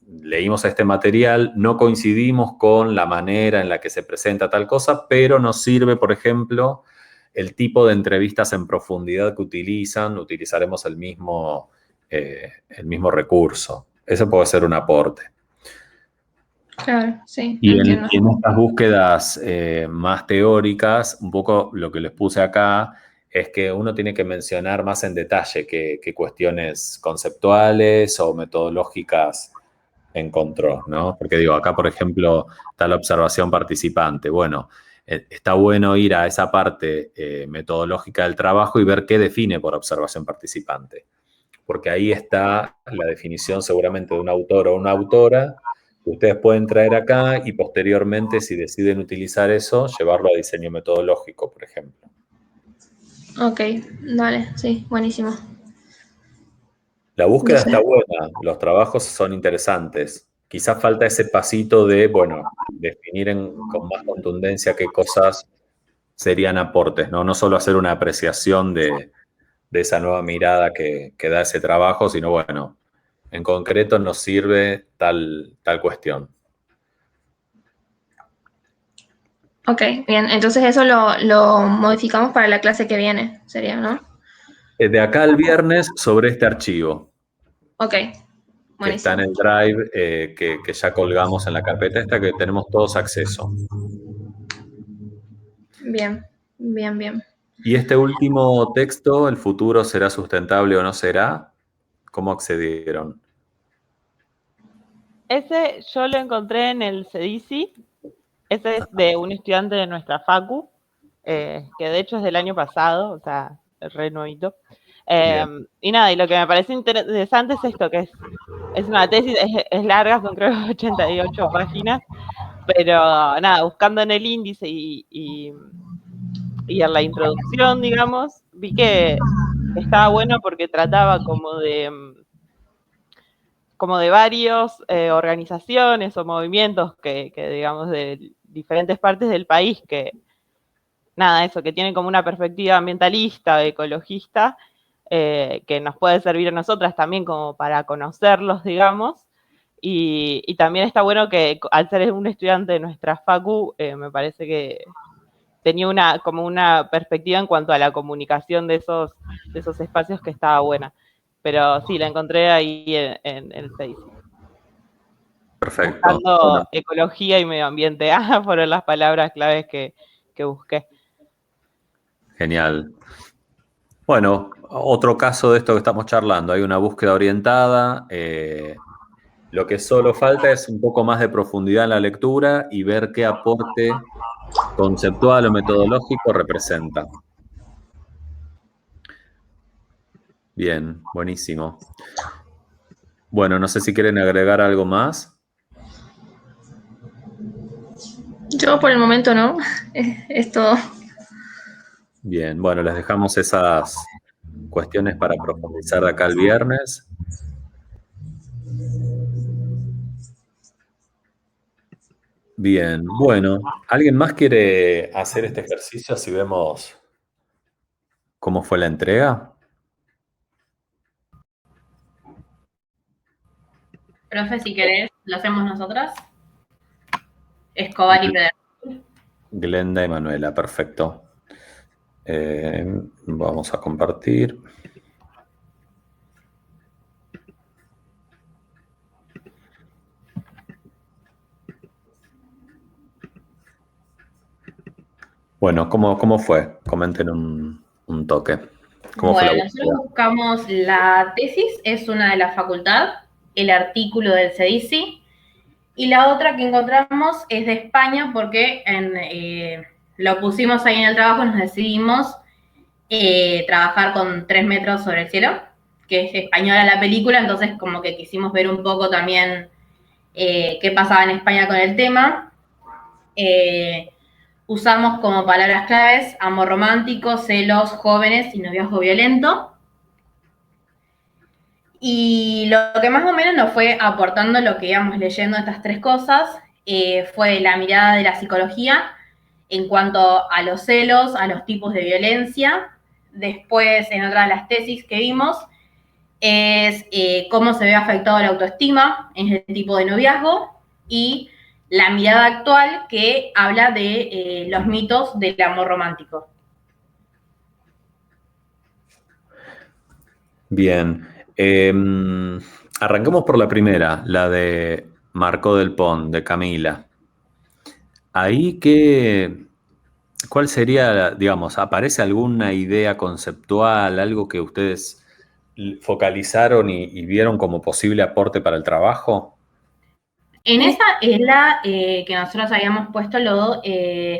leímos este material, no coincidimos con la manera en la que se presenta tal cosa, pero nos sirve, por ejemplo, el tipo de entrevistas en profundidad que utilizaremos el mismo recurso. Eso puede ser un aporte. Claro, sí, Y entiendo. en estas búsquedas más teóricas, un poco lo que les puse acá es que uno tiene que mencionar más en detalle que cuestiones conceptuales o metodológicas encontró, ¿no? Porque digo, acá, por ejemplo, está la observación participante. Bueno, está bueno ir a esa parte metodológica del trabajo y ver qué define por observación participante. Porque ahí está la definición seguramente de un autor o una autora que ustedes pueden traer acá y posteriormente, si deciden utilizar eso, llevarlo a diseño metodológico, por ejemplo. Ok, dale, sí, buenísimo. La búsqueda está buena, los trabajos son interesantes. Quizás falta ese pasito de, bueno, definir con más contundencia qué cosas serían aportes, ¿no? No solo hacer una apreciación de esa nueva mirada que da ese trabajo, sino, bueno, en concreto nos sirve tal cuestión. Ok, bien, entonces eso lo modificamos para la clase que viene, sería, ¿no? De acá al viernes sobre este archivo. Ok, buenísimo. Que está en el Drive, que ya colgamos en la carpeta esta, que tenemos todos acceso. Bien, bien, bien. Y este último texto, ¿el futuro será sustentable o no será? ¿Cómo accedieron? Ese yo lo encontré en el CEDICI. Ese es de un estudiante de nuestra facu, que de hecho es del año pasado, o sea, re nuevito. Y nada, y lo que me parece interesante es esto, que es una tesis, es larga, son creo 88 páginas, pero nada, buscando en el índice y en la introducción, digamos, vi que estaba bueno porque trataba como de varias organizaciones o movimientos que digamos, de diferentes partes del país que, nada, eso, que tienen como una perspectiva ambientalista, ecologista, que nos puede servir a nosotras también como para conocerlos, digamos. Y también está bueno que al ser un estudiante de nuestra facu, me parece que tenía como una perspectiva en cuanto a la comunicación de esos espacios que estaba buena. Pero sí, la encontré ahí en el CEDICI. Perfecto. Buscando Bueno, ecología y medio ambiente. Fueron las palabras claves que busqué. genial. Bueno, otro caso de esto que estamos charlando. Hay una búsqueda orientada. Lo que solo falta es un poco más de profundidad en la lectura y ver qué aporte conceptual o metodológico representa. Bien, buenísimo. Bueno, no sé si quieren agregar algo más. Yo por el momento no, es todo. Bien, bueno, les dejamos esas cuestiones para profundizar de acá el viernes. Bien, bueno, ¿alguien más quiere hacer este ejercicio si vemos cómo fue la entrega? Profe, si querés, lo hacemos nosotras. Escobar y Pedro. Glenda y Manuela, perfecto. Vamos a compartir. Bueno, ¿cómo fue? Comenten un toque. ¿Cómo fue la Bueno, búsqueda? nosotros buscamos la tesis, es una de la facultad, el artículo del CEDICI, y la otra que encontramos es de España porque lo pusimos ahí en el trabajo y nos decidimos trabajar con 3 metros sobre el cielo, que es española la película, entonces como que quisimos ver un poco también qué pasaba en España con el tema. Usamos como palabras claves amor romántico, celos, jóvenes y noviazgo violento. Y lo que más o menos nos fue aportando lo que íbamos leyendo estas 3 cosas fue la mirada de la psicología en cuanto a los celos, a los tipos de violencia. Después, en otra de las tesis que vimos, es cómo se ve afectado la autoestima en este tipo de noviazgo y la mirada actual que habla de los mitos del amor romántico. Bien. Arranquemos por la primera, la de Marcó del Pont, de Camila. Ahí, ¿cuál sería, digamos, aparece alguna idea conceptual, algo que ustedes focalizaron y vieron como posible aporte para el trabajo? En esa es la que nosotros habíamos puesto los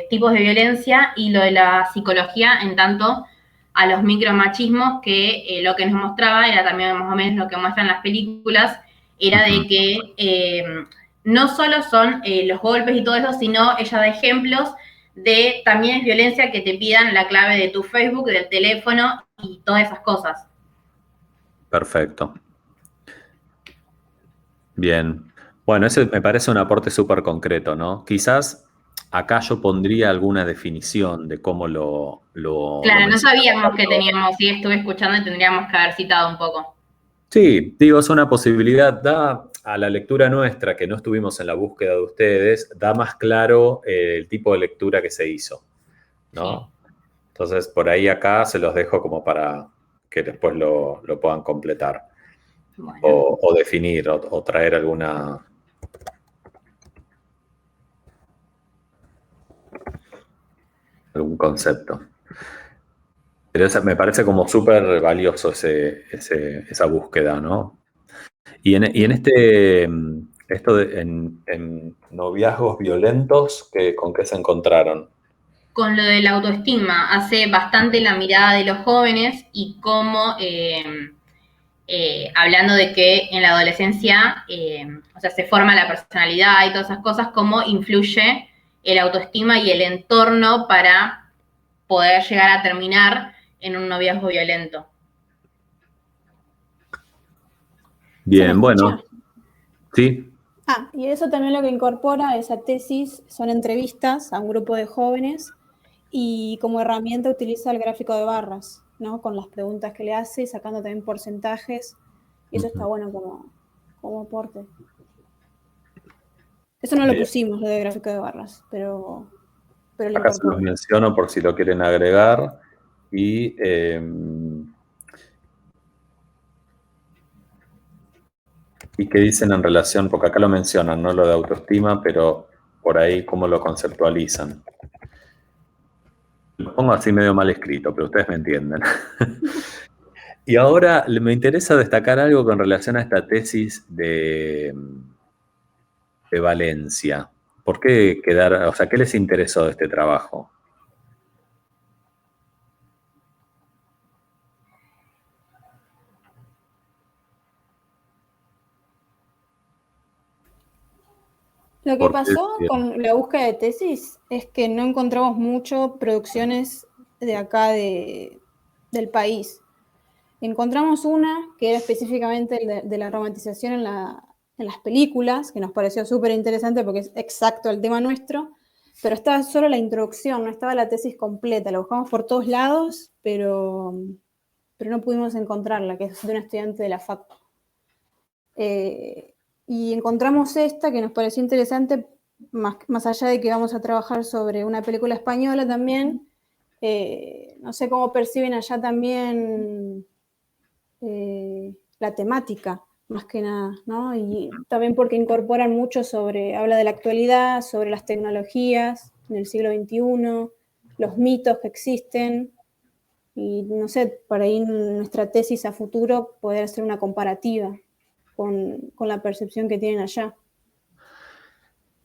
tipos de violencia y lo de la psicología en tanto a los micromachismos, que lo que nos mostraba era también más o menos lo que muestran las películas, era de que no solo son los golpes y todo eso, sino ella da ejemplos de también es violencia que te pidan la clave de tu Facebook, del teléfono y todas esas cosas. Perfecto. Bien. Bueno, ese me parece un aporte súper concreto, ¿no? Quizás acá yo pondría alguna definición de cómo lo Claro, no sabíamos que mencionamos. teníamos, sí, estuve escuchando y tendríamos que haber citado un poco. Sí, digo, es una posibilidad, da a la lectura nuestra, que no estuvimos en la búsqueda de ustedes, da más claro el tipo de lectura que se hizo, ¿no? Entonces, por ahí acá se los dejo como para que después lo puedan completar. Bueno. O definir, o traer algún concepto. Pero me parece como súper valioso esa búsqueda, ¿no? Y en en noviazgos violentos, ¿con qué se encontraron? Con lo de la autoestima, hace bastante la mirada de los jóvenes y cómo, hablando de que en la adolescencia, o sea, se forma la personalidad y todas esas cosas, cómo influye el autoestima y el entorno para poder llegar a terminar en un noviazgo violento. Bien, bueno, sí. Y eso también lo que incorpora esa tesis son entrevistas a un grupo de jóvenes y como herramienta utiliza el gráfico de barras, ¿no? Con las preguntas que le hace y sacando también porcentajes. Y eso está bueno como aporte. Eso no lo pusimos, lo de gráfico de barras, pero lo Acá se los menciono por si lo quieren agregar. ¿Y qué dicen en relación? Porque acá lo mencionan, ¿no? Lo de autoestima, pero por ahí, ¿cómo lo conceptualizan? Lo pongo así medio mal escrito, pero ustedes me entienden. Y ahora me interesa destacar algo con relación a esta tesis de Valencia. ¿Por qué qué les interesó de este trabajo? Lo que pasó con la búsqueda de tesis es que no encontramos mucho producciones de acá del país. Encontramos una que era específicamente de la romantización en las películas, que nos pareció súper interesante porque es exacto al tema nuestro, pero estaba solo la introducción, no estaba la tesis completa. La buscamos por todos lados, pero no pudimos encontrarla, que es de una estudiante de la facu. Y encontramos esta que nos pareció interesante, más allá de que vamos a trabajar sobre una película española también. No sé cómo perciben allá también la temática, más que nada, ¿no? Y también porque incorporan mucho habla de la actualidad, sobre las tecnologías en el siglo XXI, los mitos que existen, y no sé, para ahí nuestra tesis a futuro poder hacer una comparativa con la percepción que tienen allá.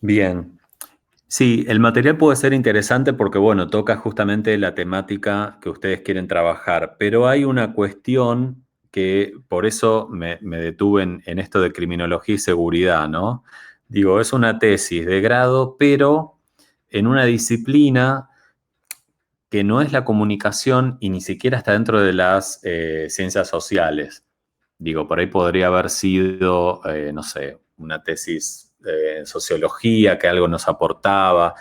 Bien. Sí, el material puede ser interesante porque, bueno, toca justamente la temática que ustedes quieren trabajar, pero hay una cuestión que por eso me detuve en esto de criminología y seguridad, ¿no? Digo, es una tesis de grado, pero en una disciplina que no es la comunicación y ni siquiera está dentro de las ciencias sociales. Digo, por ahí podría haber sido, no sé, una tesis en sociología que algo nos aportaba,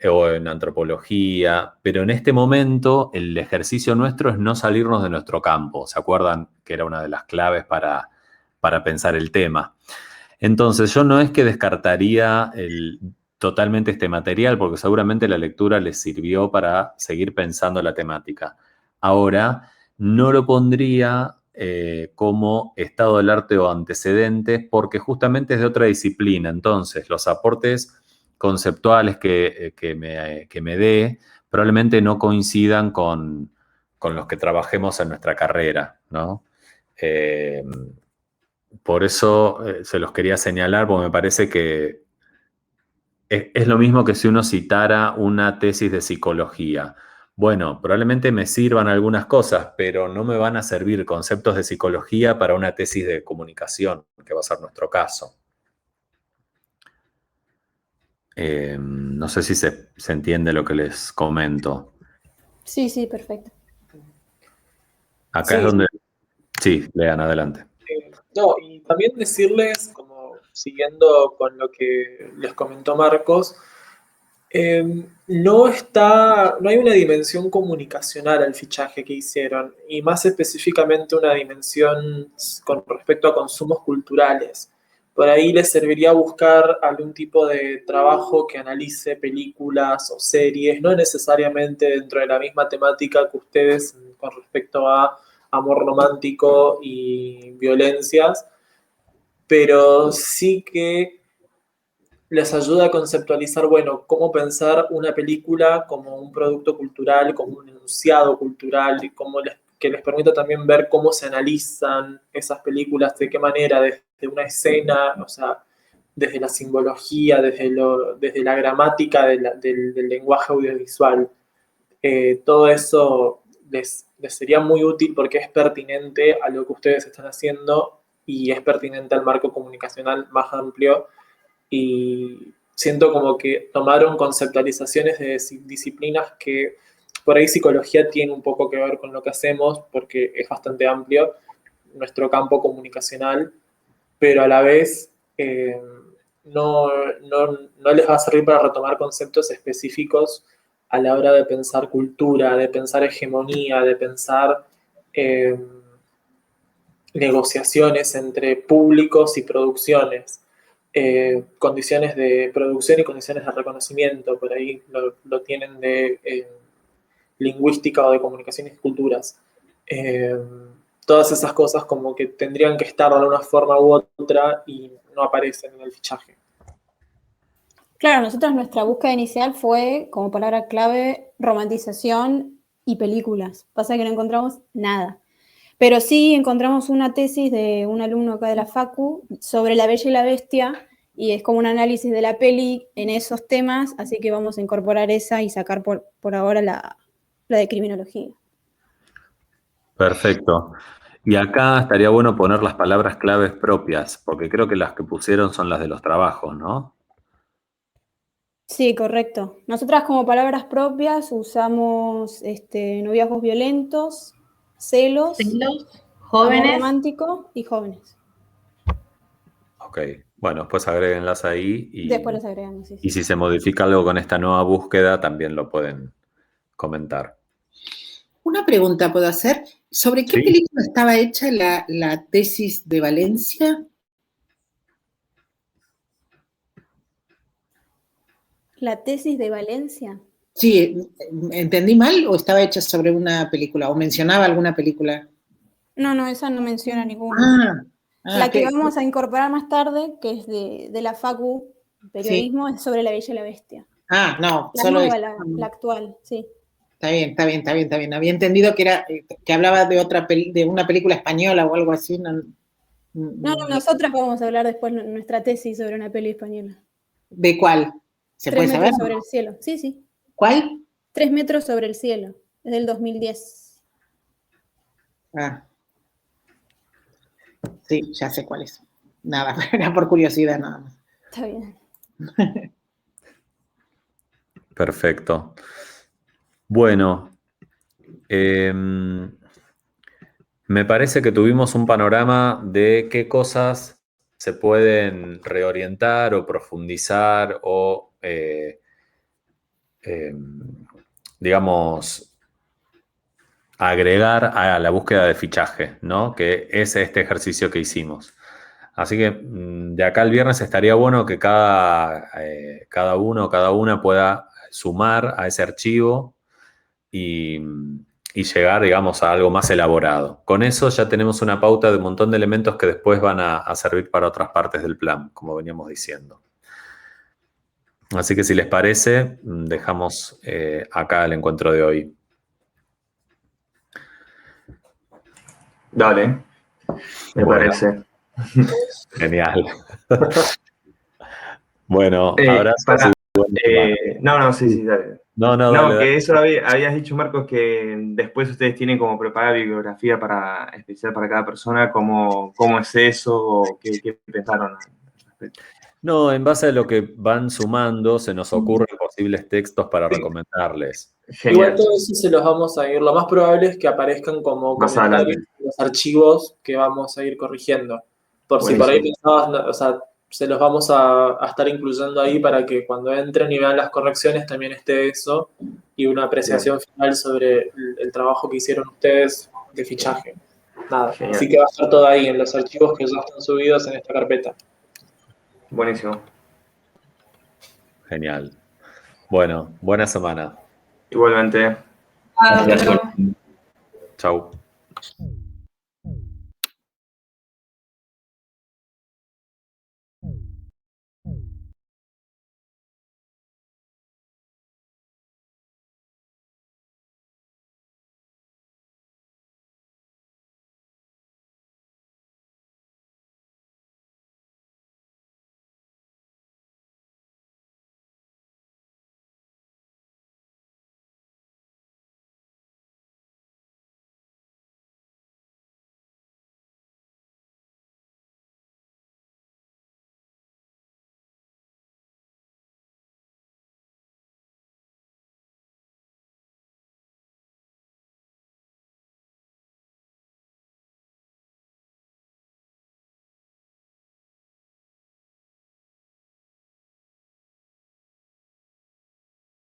o en antropología, pero en este momento el ejercicio nuestro es no salirnos de nuestro campo. ¿Se acuerdan que era una de las claves para pensar el tema? Entonces, yo no es que descartaría totalmente este material, porque seguramente la lectura les sirvió para seguir pensando la temática. Ahora, no lo pondría como estado del arte o antecedentes, porque justamente es de otra disciplina. Entonces, los aportes conceptuales que me dé probablemente no coincidan con los que trabajemos en nuestra carrera, ¿no? Por eso se los quería señalar, porque me parece que es lo mismo que si uno citara una tesis de psicología. Bueno, probablemente me sirvan algunas cosas, pero no me van a servir conceptos de psicología para una tesis de comunicación, que va a ser nuestro caso. No sé si se entiende lo que les comento. Sí, perfecto. Acá Sí. es donde... Sí, lean, adelante. No, y también decirles, como siguiendo con lo que les comentó Marcos, no hay una dimensión comunicación al fichaje que hicieron, y más específicamente una dimensión con respecto a consumos culturales. Por ahí les serviría buscar algún tipo de trabajo que analice películas o series, no necesariamente dentro de la misma temática que ustedes con respecto a amor romántico y violencias, pero sí que les ayuda a conceptualizar, bueno, cómo pensar una película como un producto cultural, como un enunciado cultural, y que les permita también ver cómo se analizan esas películas, de qué manera, desde una escena, o sea, desde la simbología, desde la gramática del lenguaje audiovisual. Todo eso les sería muy útil porque es pertinente a lo que ustedes están haciendo y es pertinente al marco comunicacional más amplio. Y siento como que tomaron conceptualizaciones de disciplinas que por ahí psicología tiene un poco que ver con lo que hacemos porque es bastante amplio nuestro campo comunicacional, pero a la vez no les va a servir para retomar conceptos específicos a la hora de pensar cultura, de pensar hegemonía, de pensar negociaciones entre públicos y producciones, condiciones de producción y condiciones de reconocimiento, por ahí lo tienen de lingüística o de comunicaciones y culturas. Todas esas cosas como que tendrían que estar de alguna forma u otra y no aparecen en el fichaje. Claro, nosotros nuestra búsqueda inicial fue, como palabra clave, romantización y películas. Pasa que no encontramos nada. Pero sí encontramos una tesis de un alumno acá de la Facu sobre La Bella y la Bestia, y es como un análisis de la peli en esos temas, así que vamos a incorporar esa y sacar por ahora la de criminología. Perfecto. Y acá estaría bueno poner las palabras claves propias, porque creo que las que pusieron son las de los trabajos, ¿no? Sí, correcto. Nosotras como palabras propias usamos noviazgos violentos, celos, jóvenes. amor romántico y jóvenes. Ok. Bueno, después agréguenlas ahí Después las agregamos, sí. y si se modifica algo con esta nueva búsqueda, también lo pueden comentar. Una pregunta puedo hacer. ¿Sobre qué película estaba hecha la tesis de Valencia? ¿La tesis de Valencia? Sí, ¿entendí mal o estaba hecha sobre una película o mencionaba alguna película? No, esa no menciona ninguna. La que ¿qué? vamos a incorporar más tarde, que es de la Facu, periodismo, es sobre La Bella y la Bestia. No, La solo nueva, es. la actual, sí. Está bien. Había entendido que hablaba de una película española o algo así. No, nosotras vamos a hablar después nuestra tesis sobre una peli española. ¿De cuál? ¿Se 3 puede metros saber? sobre el cielo, sí. ¿Cuál? 3 metros sobre el cielo, es del 2010. Sí, ya sé cuál es. Nada, era por curiosidad nada más. Está bien. Perfecto. Bueno, me parece que tuvimos un panorama de qué cosas se pueden reorientar o profundizar o, digamos, agregar a la búsqueda de fichaje, ¿no? Que es este ejercicio que hicimos. Así que de acá al viernes estaría bueno que cada uno o cada una pueda sumar a ese archivo y llegar, digamos, a algo más elaborado. Con eso ya tenemos una pauta de un montón de elementos que después van a servir para otras partes del plan, como veníamos diciendo. Así que si les parece, dejamos acá el encuentro de hoy. Dale, me parece. Genial. Bueno, abrazos. Sí, dale. Dale. Que eso habías dicho, Marcos, que después ustedes tienen como preparada bibliografía especial para cada persona. ¿Cómo es eso? ¿O qué pensaron al respecto? No, en base a lo que van sumando, se nos ocurren posibles textos para recomendarles. Genial. Igual todo eso se los vamos a ir. Lo más probable es que aparezcan como Más comentarios en los archivos que vamos a ir corrigiendo. Si por ahí pensabas, o sea, se los vamos a estar incluyendo ahí para que cuando entren y vean las correcciones también esté eso y una apreciación final sobre el trabajo que hicieron ustedes de fichaje. Nada, Genial. Así que va a estar todo ahí en los archivos que ya están subidos en esta carpeta. Buenísimo. Genial. Bueno, buena semana. Igualmente. Chau.